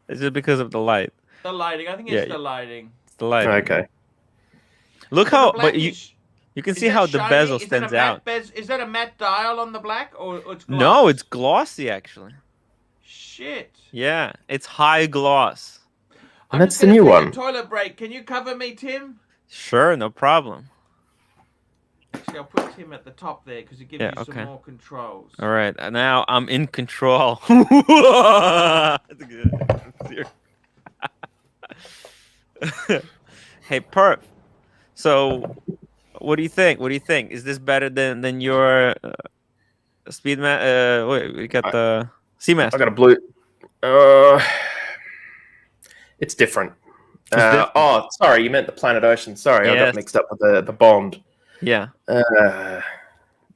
it's just because of the light. The lighting. I think it's Yeah. the lighting. It's the light. Okay. Look So the how, black but is- you can is see that how the shiny? bezel Is that a stands matte out. Is that a matte dial on the black, or it's gloss? No, it's glossy actually. Shit. Yeah, it's high gloss. I'm That's just the gonna new take a one. Toilet break. Can you cover me, Tim? Sure, no problem. Actually, I'll put Tim at the top there because it gives Yeah, you okay. some more controls. All right, and now I'm in control. That's good. Hey, Perp. So, what do you think? Is this better than your Speedman? Wait, we got the Seamaster. I got a blue. It's different. different. Oh, sorry, you meant the Planet Ocean. Sorry, I Yes. got mixed up with the Bond. Yeah.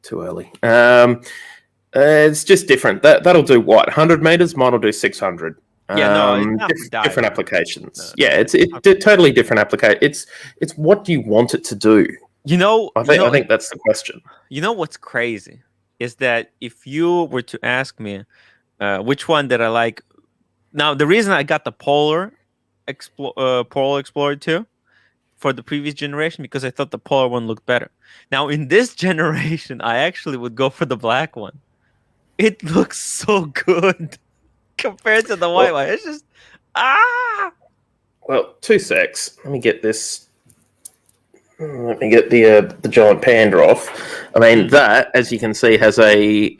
Too early. It's just different. That'll do what? 100 meters. Mine will do 600. Yeah, no, it's not for diving. different applications. No, Yeah, it's totally different application. It's what do you want it to do? You know, I think that's the question. You know what's crazy is that if you were to ask me which one did I like, now the reason I got the Polar Explorer 2 for the previous generation because I thought the Polar one looked better. Now in this generation, I actually would go for the black one. It looks so good compared to the white one. It's just Well, 2 secs. Let me get this. Let me get the giant panda off. I mean, that, as you can see, has a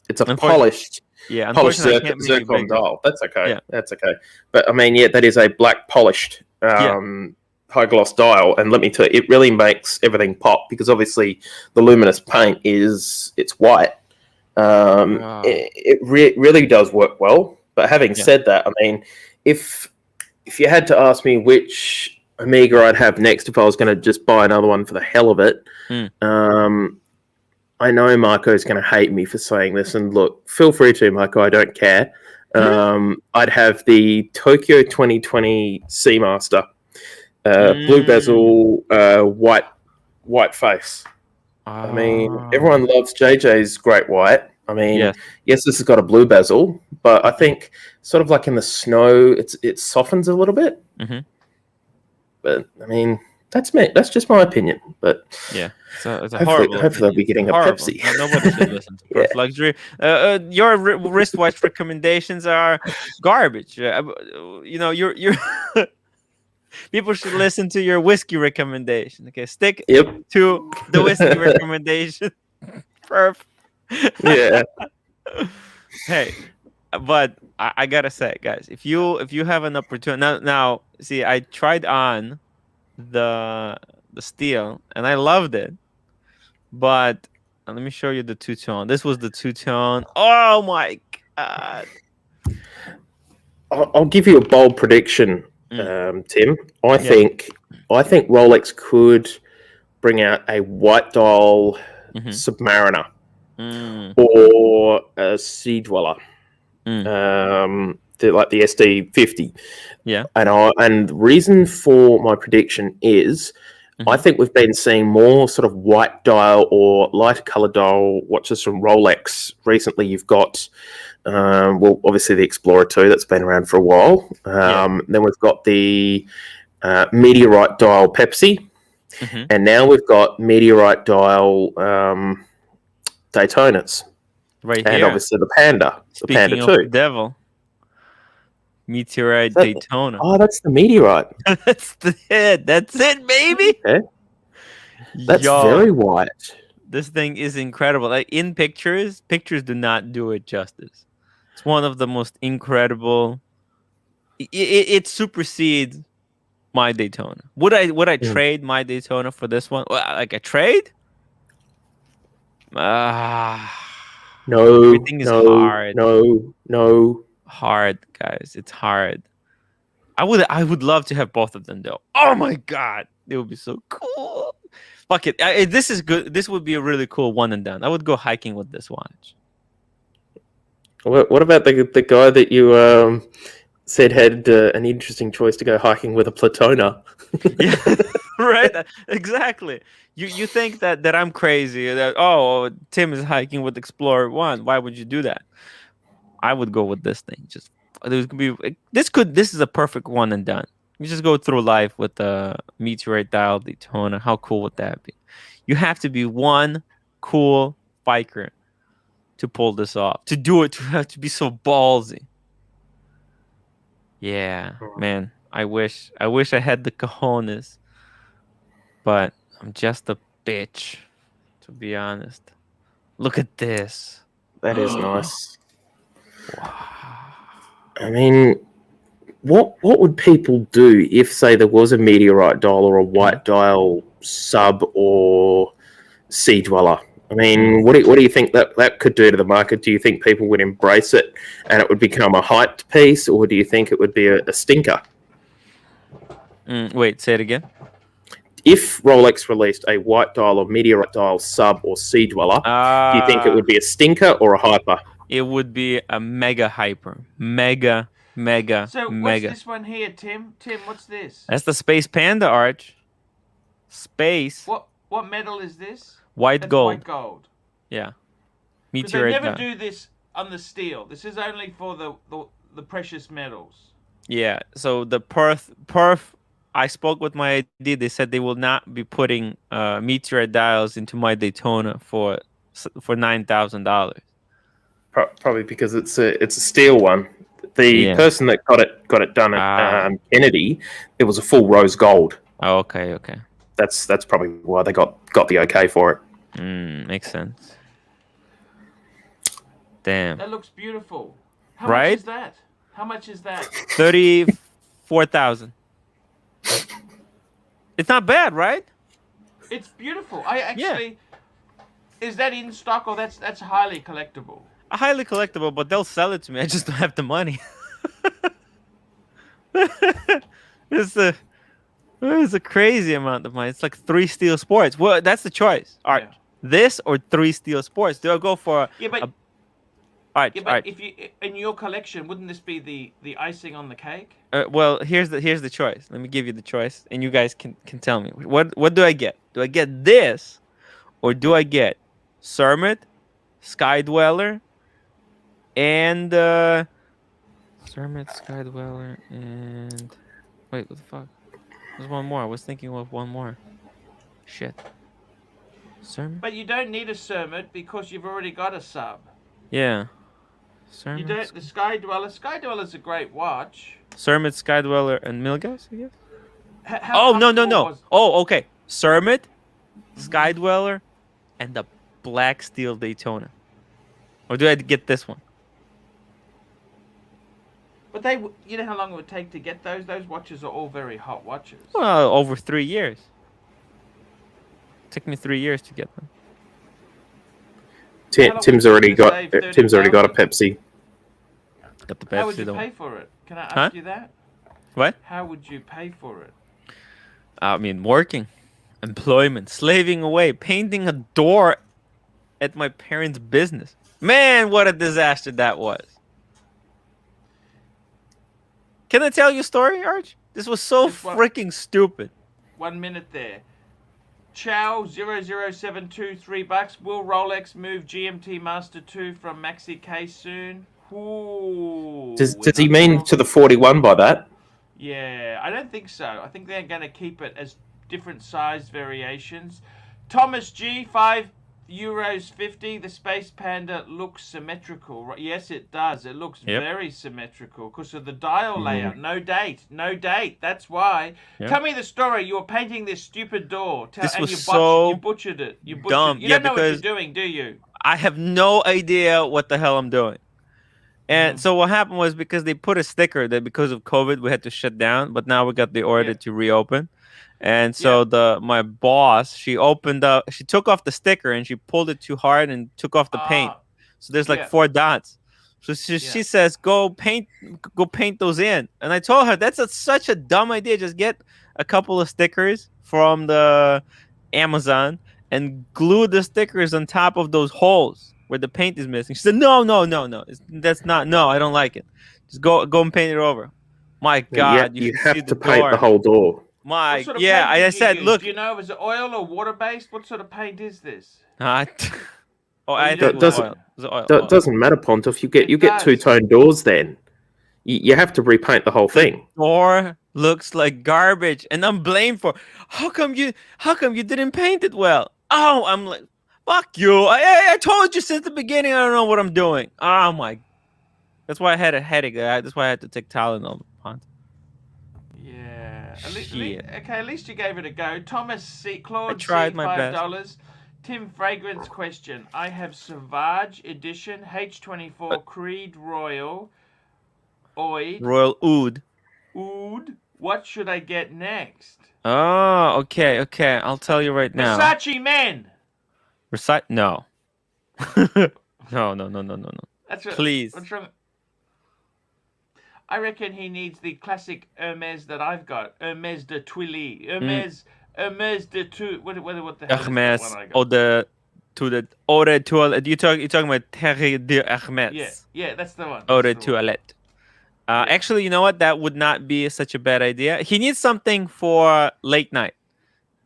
it's a polished unfortunately I can't make it zircon bigger. dial. That's okay. Yeah. That's okay. But I mean, yeah, that is a black polished high gloss dial, and let me tell you, it really makes everything pop because obviously the luminous paint it's white. It really does work well. But having said that, I mean, if you had to ask me which Amiga I'd have next if I was going to just buy another one for the hell of it, I know Marco's going to hate me for saying this, and look, feel free to, Marco, I don't care. I'd have the Tokyo 2020 Seamaster, blue bezel, white face. I mean, everyone loves JJ's Great White. I mean, yes, this has got a blue bezel, but I think sort of like in the snow, it softens a little bit. Mm-hmm. But I mean, that's me. That's just my opinion. But yeah, it's a hopefully horrible. they'll be getting a horrible. Pepsi. No, nobody should listen to Perf Luxury. Your wristwatch recommendations are garbage. You know, you're people should listen to your whiskey recommendation. Okay, stick to the whiskey recommendation. Perf. Yeah. Hey, but I gotta say, guys, if you have an opportunity now, see, I tried on the steel and I loved it, but let me show you the two-tone. This was the two-tone. Oh my god! I'll give you a bold prediction, Tim. I think Rolex could bring out a white dial Submariner. or a Sea Dweller, like the SD50. Yeah. And the reason for my prediction is I think we've been seeing more sort of white dial or lighter color dial watches from Rolex. Recently, you've got, obviously the Explorer 2 that's been around for a while. Then we've got the Meteorite dial Pepsi. And now we've got Meteorite dial Daytonas. Right and here. obviously the Panda. Speaking The of Panda the 2. devil, Meteorite That- Daytona. Oh, that's the Meteorite. That's it. That's it, baby. Okay. That's Yo, very white. this thing is incredible. Like in pictures do not do it justice. It's one of the most incredible. It supersedes my Daytona. Would I trade my Daytona for this one? Like a trade? No, everything is hard. No. Hard, guys. It's hard. I would love to have both of them though. Oh my god, it would be so cool. Fuck it. This is good. This would be a really cool one and done. I would go hiking with this watch. What about the guy that you said had an interesting choice to go hiking with a Platona? Yeah, right. Exactly. You think that I'm crazy? That Tim is hiking with Explorer 1. Why would you do that? I would go with this thing. Just there's gonna be this is a perfect one and done. You just go through life with the Meteorite dial Daytona. How cool would that be? You have to be one cool biker to pull this off. To do it, to have to be so ballsy. Yeah, man. I wish I had the cojones, but I'm just a bitch, to be honest. Look at this. That is nice. I mean, what would people do if, say, there was a Meteorite dial or a white dial sub or Sea Dweller? I mean, what do you think that could do to the market? Do you think people would embrace it and it would become a hyped piece, or do you think it would be a stinker? Wait, say it again. If Rolex released a white dial or Meteorite dial sub or Sea Dweller, do you think it would be a stinker or a hyper? It would be a mega hyper. Mega. So what's this one here, Tim? Tim, what's this? That's the Space Panda, Arch. Space. What metal is this? White That's gold. White gold. Yeah. But they Meteorite. never do this on the steel. This is only for the precious metals. Yeah. So the Perth. I spoke with my ID. They said they will not be putting Meteorite dials into my Daytona for $9,000. Probably because it's a steel one. The person that got it done at Kennedy, it was a full rose gold. Oh, okay. That's probably why they got the okay for it. Makes sense. Damn. That looks beautiful. How Right? much is that? How much is that? 34,000. It's not bad, right? It's beautiful. I actually. Is that in stock or that's highly collectible? Highly collectible, but they'll sell it to me. I just don't have the money. It's a crazy amount of money. It's like 3 Steel Sports. Well, that's the choice. All right, this or 3 Steel Sports. Do I go for? All right. If you in your collection, wouldn't this be the icing on the cake? Well, here's the choice. Let me give you the choice, and you guys can tell me what do I get? Do I get this, or do I get Cermet, Sky Dweller, and Cermet, Sky Dweller, and wait, what the fuck? There's one more. I was thinking of one more. Shit. Cermet. But you don't need a Cermet because you've already got a sub. Yeah. You don't. The Sky Dweller. Sky Dweller's a great watch. Cermet, Sky Dweller, and Milgas, I guess. How No. Oh, okay. Cermet, Sky Dweller, and the Black Steel Daytona. Or do I get this one? But you know how long it would take to get those? Those watches are all very hot watches. Well, over 3 years. Took me 3 years to get them. Tim's already got a Pepsi. Got the Pepsi. How would you pay for it? Can I ask you that? What? How would you pay for it? I mean, working, employment, slaving away, painting a door at my parents' business. Man, what a disaster that was. Can I tell you a story, Arch? This was so Just one- freaking stupid. 1 minute there. Chow 0072 $3. Will Rolex move GMT Master 2 from Maxi K soon? Ooh, Does we're he not mean talking- to the 41 by that? Yeah, I don't think so. I think they're going to keep it as different size variations. Thomas G, €5.50. The Space Panda looks symmetrical. Yes, it does. It looks Yep. very symmetrical because of the dial layout. No date. That's why. Yep. Tell me the story. You were painting this stupid door. This and was you so butchered it. You butchered dumb. it. You Yeah, don't know what you're because- doing, do you? I have no idea what the hell I'm doing. And Mhm. so what happened was because they put a sticker that because of COVID we had to shut down, but now we got the order Yeah. to reopen. And so my boss, she took off the sticker and she pulled it too hard and took off the paint. Ah, So there's like yeah. 4 dots. So she Yeah. says, go paint those in. And I told her that's such a dumb idea. Just get a couple of stickers from the Amazon and glue the stickers on top of those holes where the paint is missing. She said, no. That's not. No, I don't like it. Just go and paint it over. My God, you should have see to the paint door. the whole door. My What sort of yeah, paint did I you said, use? look. Do you know, is it oil or water based? What sort of paint is this? I you think don't it was know. oil. It was oil. It doesn't matter, Pontiff. You It get does. two-tone doors then. You have to repaint the whole thing. Door looks like garbage, and I'm blamed for. How come you didn't paint it well? Oh, I'm like, fuck you. I told you since the beginning. I don't know what I'm doing. Oh my. That's why I had a headache. That's why I had to take Tylenol. Yeah. Shit. Okay, at least you gave it a go. Thomas C. Claude I tried C. my best. $5. Tim Fragrance question. I have Sauvage Edition H24 Creed Royal Oid Royal Oud. Oud. What should I get next? Oh, okay. I'll tell you right now. Versace Men. Recite? No. No. That's what, Please. What's wrong? I reckon he needs the classic Hermes that I've got. Hermes de Tuileries. Hermes de Tu. What the hell Hermes. is that one I got? Or the Eau de Toilette. You're talking about Terre de Hermes. Yeah, that's the one. Eau That's de the one. Toilette. Actually, you know what? That would not be such a bad idea. He needs something for late night.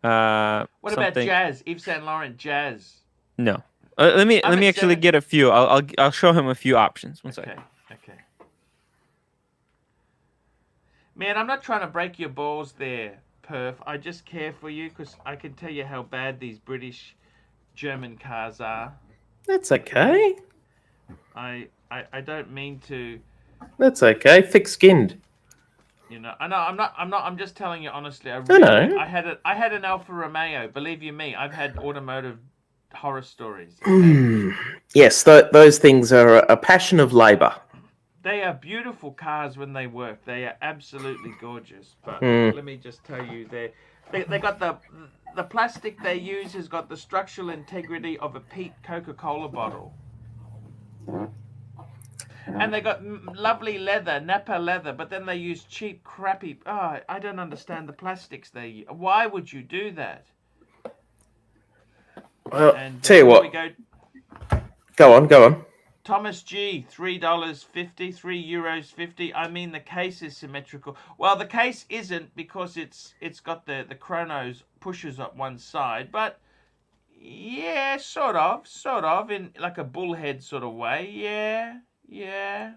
What about jazz? Yves Saint Laurent jazz. No. Let me I'm a actually seven. get a few. I'll show him a few options. One second. Okay. Man, I'm not trying to break your balls there, Perf. I just care for you because I can tell you how bad these British German cars are. That's okay. I don't mean to, That's okay. Thick-skinned. you know. I know I'm just telling you honestly. I know. I had an Alfa Romeo. Believe you me, I've had automotive horror stories. Yes, those things are a passion of labour. They are beautiful cars when they work. They are absolutely gorgeous. But let me just tell you, they got the plastic they use has got the structural integrity of a peat Coca-Cola bottle. And they got lovely leather, Napa leather, but then they use cheap, crappy. Oh, I don't understand the plastics they use. Why would you do that? Well, And tell you here what. we go. Go on. Thomas G, $3.50, €3.50. I mean, the case is symmetrical. Well, the case isn't because it's got the chronos pushers up one side, but yeah, sort of in like a bullhead sort of way. Yeah.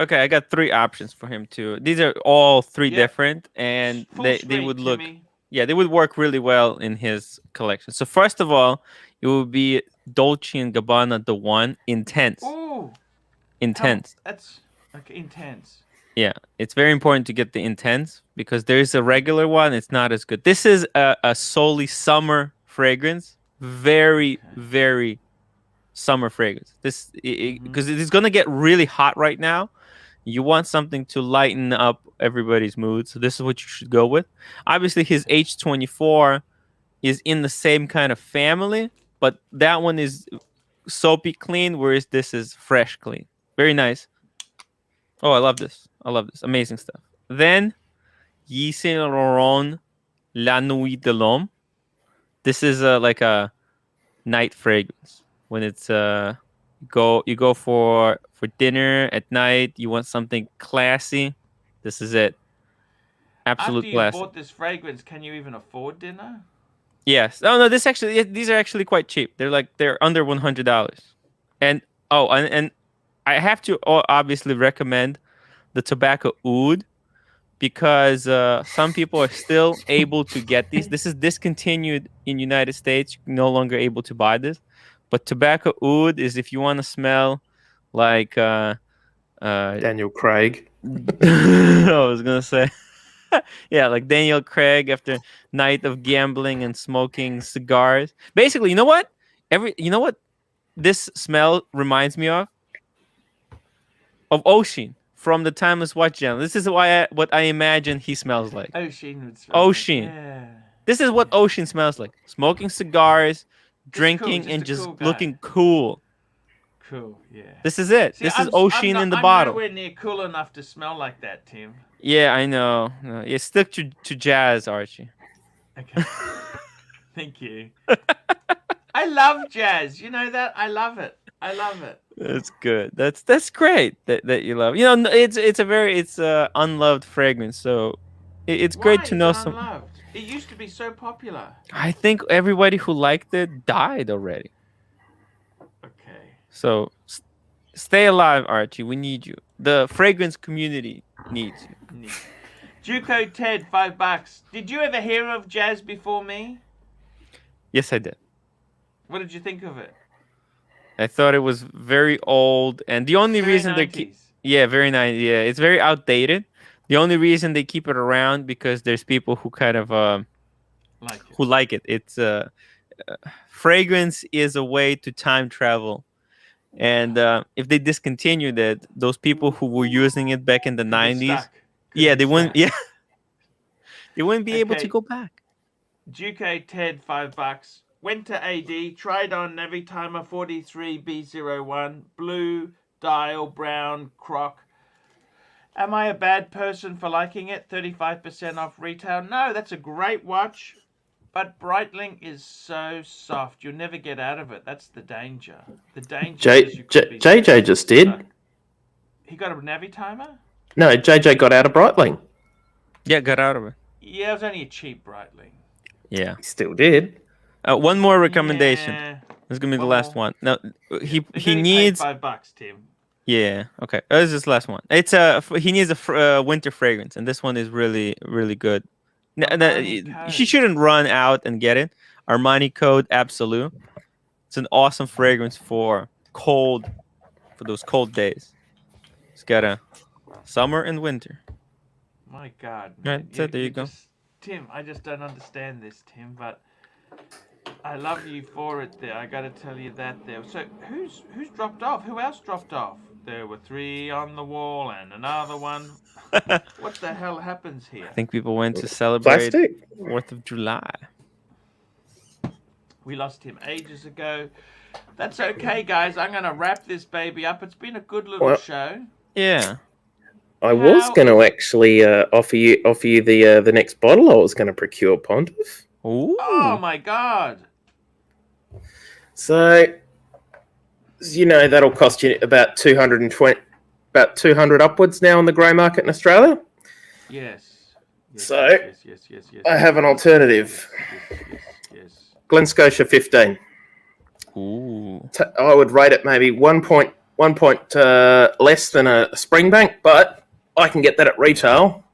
Okay, I got 3 options for him too. These are all 3 Yep. different, and Full they street, would look. Timmy. Yeah, they would work really well in his collection. So first of all, it would be Dolce and Gabbana, the one intense. Ooh, Intense. that's okay. Intense. Yeah, it's very important to get the intense because there's a regular one. It's not as good. This is a solely summer fragrance. Very, very summer fragrance. This because it's gonna get really hot right now. You want something to lighten up everybody's mood, so this is what you should go with. Obviously, his H24 is in the same kind of family, but that one is soapy clean, whereas this is fresh clean. Very nice. Oh, I love this. Amazing stuff. Then, Yves Saint Laurent La Nuit de l'Homme. This is like a night fragrance. when it's you go for dinner at night. You want something classy. This is it. Absolute After you classic. bought this fragrance, can you even afford dinner? Yes. Oh no, these are actually quite cheap. They're under $100. And and I have to obviously recommend the tobacco oud, because some people are still able to get these. This is discontinued in United States. You're no longer able to buy this. But tobacco oud is if you want to smell like Daniel Craig. I was gonna say yeah, like Daniel Craig after night of gambling and smoking cigars. Basically, you know what? You know what this smell reminds me of? Of Ocean from the Timeless Watch Channel. This is what I imagine he smells like. Ocean would smell Ocean. like, yeah. This is what Ocean smells like. Smoking cigars, drinking, just and a just cool guy. looking cool. Cool, yeah. This is it. See, this is I'm Ocean in the bottle. I'm nowhere near cool enough to smell like that, Tim. Yeah, I know. No, yeah, stick to jazz, Archie. Okay. Thank you. I love jazz. You know that? I love it. I love it. That's good. That's great that you love. You know, it's a unloved fragrance, so it's great to know some. Unloved? It used to be so popular. I think everybody who liked it died already. Okay. So stay alive, Archie. We need you. The fragrance community needs you. Juco Ted, $5. Did you ever hear of jazz before me? Yes, I did. What did you think of it? I thought it was very old, and the only reason they keep very nice. Yeah, it's very outdated. The only reason they keep it around because there's people who kind of like it. It's fragrance is a way to time travel, and if they discontinued it, those people who were using it back in the 90s, they wouldn't. Yeah, they wouldn't be able to go back. Juco Ted, $5. Went to AD, tried on Navitimer 43B01, blue, dial, brown, croc. Am I a bad person for liking it? 35% off retail. No, that's a great watch, but Breitling is so soft. You'll never get out of it. That's the danger. The danger is you could be JJ just did. He got a Navitimer? No, JJ got out of Breitling. Yeah, got out of it. Yeah, it was only a cheap Breitling. Yeah. He still did. One more recommendation. Yeah. This is gonna be the last one. No, he only needs $5, Tim. Yeah. Okay. This is the last one. It's he needs a winter fragrance, and this one is really really good. She shouldn't run out and get it. Armani Code Absolute. It's an awesome fragrance for those cold days. It's got a summer and winter. My God. Right, so there you go. Tim, I just don't understand this, Tim, but I love you for it there. I got to tell you that there. So who's dropped off? Who else dropped off? There were 3 on the wall and another one. What the hell happens here? I think people went to celebrate Plastic. 4th of July. We lost him ages ago. That's okay, guys. I'm going to wrap this baby up. It's been a good little show. Yeah. I was going to actually offer you the next bottle I was going to procure, Pontiff. Ooh. Oh my God. So, you know, that'll cost you about 220, about 200 upwards now on the grey market in Australia. Yes. Yes. I have an alternative. Yes. Glen Scotia 15. Ooh. I would rate it maybe 1 point less than a Springbank, but I can get that at retail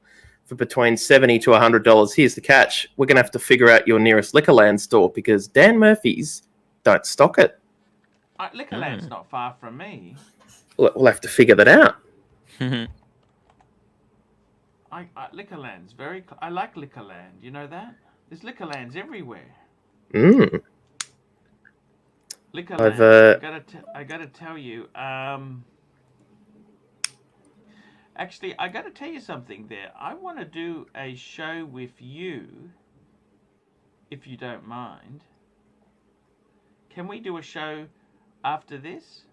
for between $70 to $100. Here's the catch. We're going to have to figure out your nearest Liquorland store because Dan Murphy's don't stock it. Liquorland's not far from me. We'll have to figure that out. Liquorland's I like Liquorland. You know that? There's Liquorlands everywhere. Liquorland. I gotta tell you. Actually, I gotta tell you something there. I want to do a show with you, if you don't mind. Can we do a show after this?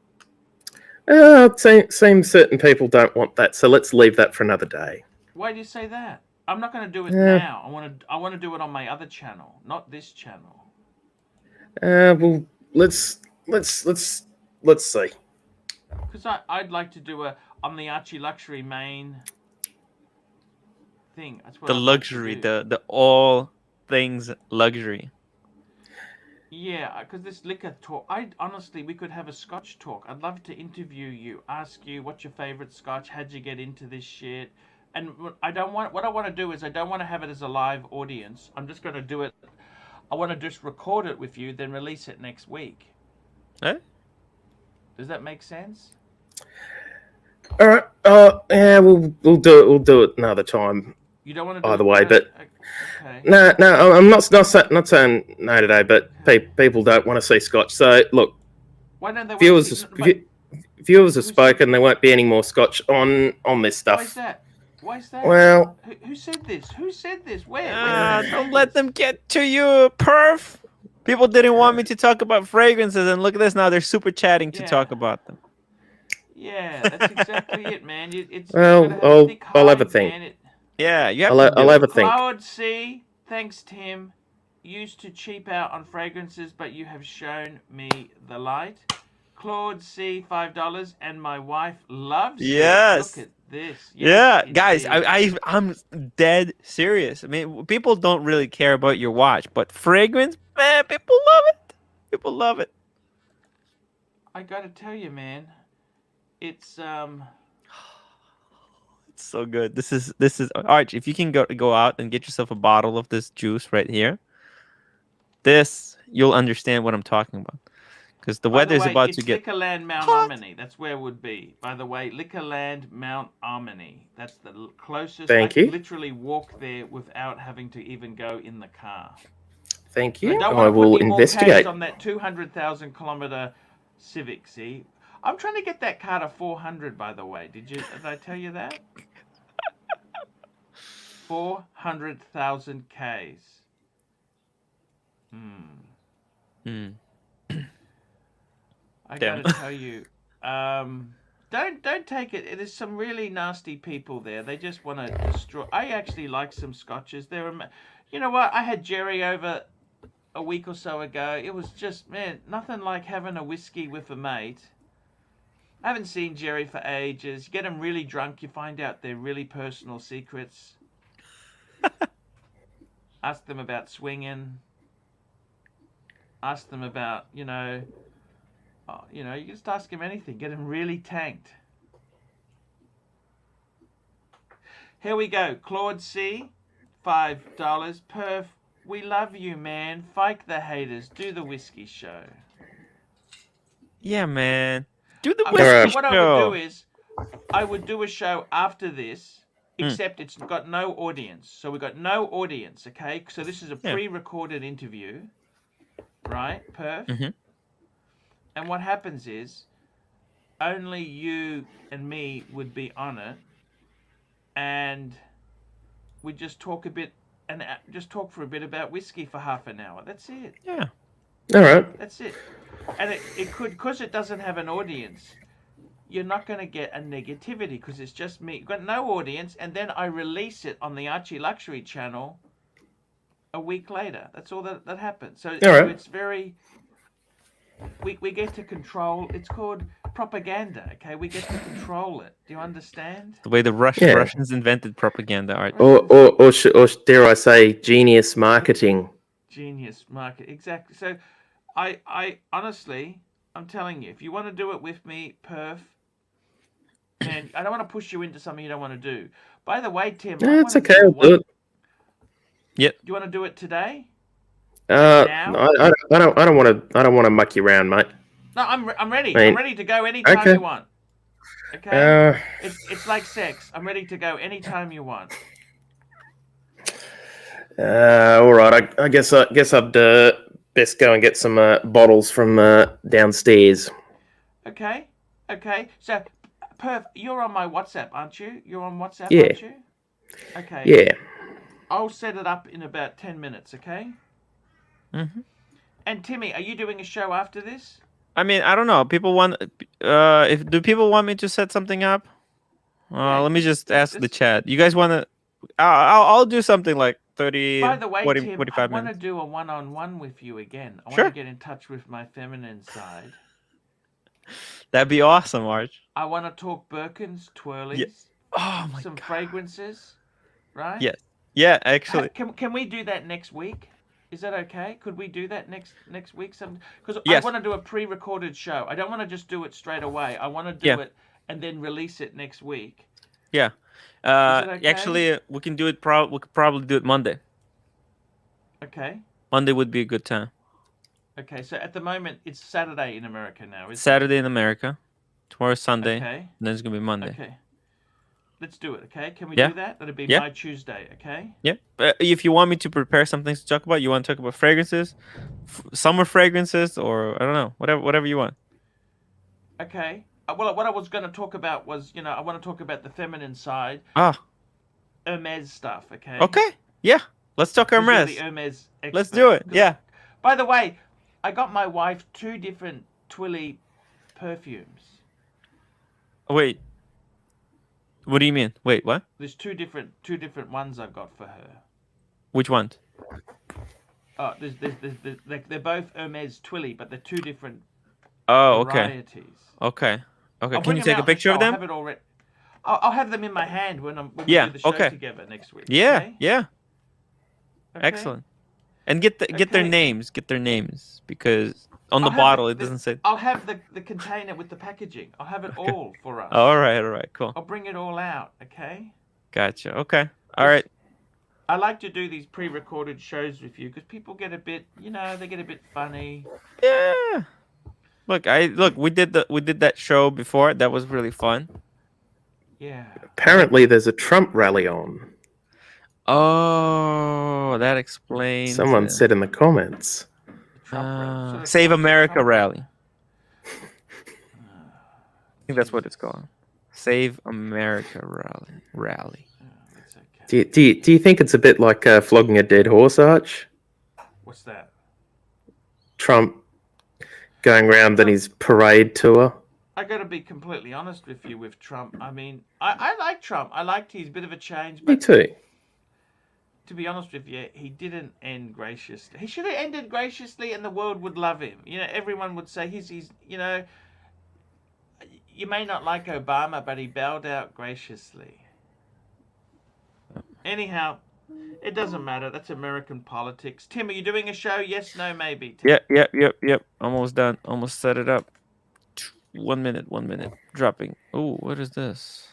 Seems certain people don't want that, so let's leave that for another day. Why do you say that? I'm not going to do it now. I want to do it on my other channel, not this channel. Well, let's let's see. Because I'd like to do on the ArchieLuxury main thing. That's what The I'd luxury, like to do. the all things luxury. Yeah, because this liquor talk, honestly, we could have a Scotch talk. I'd love to interview you, ask you what's your favorite Scotch, how'd you get into this shit, and what I want to do is I don't want to have it as a live audience. I'm just going to do it. I want to just record it with you, then release it next week. Eh? Does that make sense? All right. Yeah, we'll do it. We'll do it another time. You don't want to do Either it way, today? but Okay. no, I'm not saying no today. But people don't want to see Scotch. So look, Why don't they? Viewers have spoken. There won't be any more Scotch on this stuff. Why is that? Why is that? Well, who said this? Who said this? Where? Don't let them get to you, perf. People didn't want me to talk about fragrances, and look at this now. They're super chatting to talk about them. Yeah, that's exactly it, man. I'll have a think. Yeah, you have I'll have a think. Cloud C, thanks Tim. Used to cheap out on fragrances, but you have shown me the light. Claude C, $5, and my wife loves Yes. it. Look at this. Yes, Yeah, guys, I'm dead serious. I mean, people don't really care about your watch, but fragrance, man, people love it. People love it. I gotta tell you, man, it's It's so good. This is Arch. If you can go out and get yourself a bottle of this juice right here, you'll understand what I'm talking about. Because the weather is about to get Liquorland Mount OMMANEY. That's where it would be. By the way, Liquorland Mount OMMANEY. That's the closest. Thank I you. can literally walk there without having to even go in the car. Thank you. I will investigate on that 200,000 kilometer Civic. See, I'm trying to get that car to 400. By the way, did I tell you that? 400,000 Ks. I gotta tell you, don't take it. There's some really nasty people there. They just want to destroy. I actually like some scotches. You know what? I had Jerry over a week or so ago. It was just, man, nothing like having a whiskey with a mate. I haven't seen Jerry for ages. You get them really drunk, you find out their really personal secrets. Ask them about swinging. Ask them about, you just ask him anything. Get him really tanked. Here we go. Claude C, $5. Perf, we love you, man. Fike the haters. Do the whiskey show. Yeah, man. Do the whiskey show. What I would do is, I would do a show after this, except it's got no audience. So we've got no audience, okay? So this is a pre-recorded interview, right, Perf? Mm-hmm. And what happens is, only you and me would be on it, and we just talk for a bit about whiskey for half an hour. That's it. Yeah. All right. That's it. And it could, because it doesn't have an audience, you're not going to get a negativity because it's just me. You've got no audience, and then I release it on the ArchieLuxury channel a week later. That's all that happens. So it's very... We get to control. It's called propaganda. Okay, we get to control it. Do you understand? The way the Russians invented propaganda, art. Or dare I say, genius marketing. Genius market, exactly. So, I honestly, I'm telling you, if you want to do it with me, Perf, man, I don't want to push you into something you don't want to do. By the way, Tim, it's okay. I'll do it. Yep. Do you want to do it today? I don't want to muck you around, mate. No, I'm ready. I'm ready to go anytime you want. Okay. It's like sex. I'm ready to go anytime you want. All right. I guess I'd best go and get some bottles from downstairs. Okay. So, Perf, you're on my WhatsApp, aren't you? You're on WhatsApp, Yeah. aren't you? Okay. Yeah. I'll set it up in about 10 minutes, okay? Mm-hmm. And Timmy, are you doing a show after this? I mean, I don't know. People want. Do people want me to set something up? Let me just ask the chat. You guys want to? I'll do something like 30, By the way, 40, Tim, 45 I want minutes. to do a one-on-one with you again. I Sure. want to get in touch with my feminine side. That'd be awesome, Arch. I want to talk Birkins, twirlies, Oh my some god. fragrances, right? Yes. Yeah, actually. Can we do that next week? Is that okay? Could we do that next week? Because Yes. I want to do a pre-recorded show. I don't want to just do it straight away. I want to do it and then release it next week. Yeah. okay? Actually, we can do it. We could probably do it Monday. Okay. Monday would be a good time. Okay. So at the moment, it's Saturday in America now. Isn't Saturday in America. Tomorrow's Sunday. Okay. And then it's gonna be Monday. Okay. Let's do it. Okay. Can we Yeah. do that? That'll be Yeah. my Tuesday. Okay. Yeah. If you want me to prepare some things to talk about, you want to talk about fragrances, summer fragrances, or I don't know, whatever you want. Okay. Well, what I was going to talk about was, I want to talk about the feminine side. Ah. Hermes stuff. Okay. Okay. Yeah. Let's talk Hermes. The Hermes expert. Let's do it. Yeah. By the way, I got my wife 2 different Twilly perfumes. Wait. What do you mean? Wait, what? There's two different ones I've got for her. Which ones? Oh, they're both Hermes Twilly, but they're 2 different Okay. varieties. Okay. I'll Can you bring take a out on the picture show. of them? I'll have it already. I'll have them in my hand when we Yeah, do the show okay. together next week. Yeah. Okay? Yeah. Okay? Excellent. And get their Okay. names. Get their names because on the I'll have bottle it doesn't say. I'll have the container with the packaging. I'll have it all for us. All right. Cool. I'll bring it all out. Okay. Gotcha. Okay. All right. I like to do these pre-recorded shows with you because people get a bit, they get a bit funny. Yeah. Look, we did that show before. That was really fun. Yeah. Apparently, there's a Trump rally on. Oh, that explains. Someone it. said in the comments. Save America rally. I think that's what it's called. Save America rally. That's okay. Do you think it's a bit like flogging a dead horse, Arch? What's that? Trump going around on his parade tour. I got to be completely honest with you with Trump. I mean, I like Trump. I liked his bit of a change. But Me too. to be honest with you, he didn't end graciously. He should have ended graciously and the world would love him. Everyone would say he's you may not like Obama, but he bowed out graciously. Anyhow, it doesn't matter. That's American politics. Tim, are you doing a show? Yes, no, maybe. Tim? Yep. Almost done. Almost set it up. 1 minute. Dropping. Oh, what is this?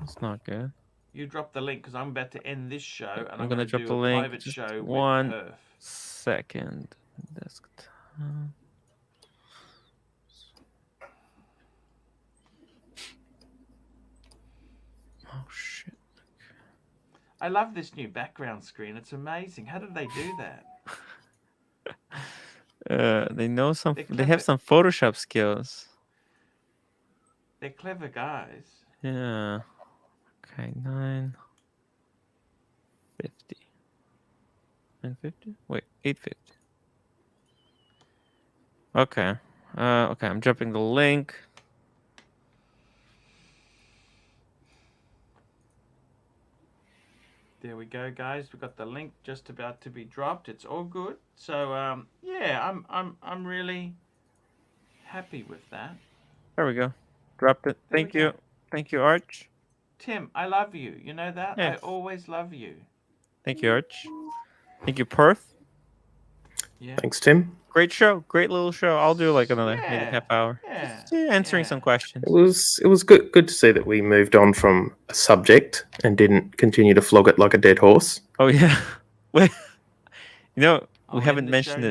That's not good. You drop the link because I'm about to end this show and I'm I'm gonna going to drop do the a link. private Just show 1 with Perth. second. Desktop. Oh shit. I love this new background screen. It's amazing. How did they do that? They know some. They're They have clever. some Photoshop skills. They're clever guys. Yeah. Okay, 950. 950? Wait, 850. Okay. Okay, I'm dropping the link. There we go, guys. We got the link just about to be dropped. It's all good. So yeah, I'm really happy with that. There we go. Dropped it. There we Thank you. go. Thank you, Arch. Tim, I love you. You know that? Yeah. I always love you. Thank you, Arch. Thank you, Perth. Yeah. Thanks, Tim. Great show. Great little show. I'll do like another maybe Yeah. half hour. Yeah. Just, answering Yeah. some questions. It was good to see that we moved on from a subject and didn't continue to flog it like a dead horse. Oh yeah. Wait. I'll We end haven't the mentioned show it. now.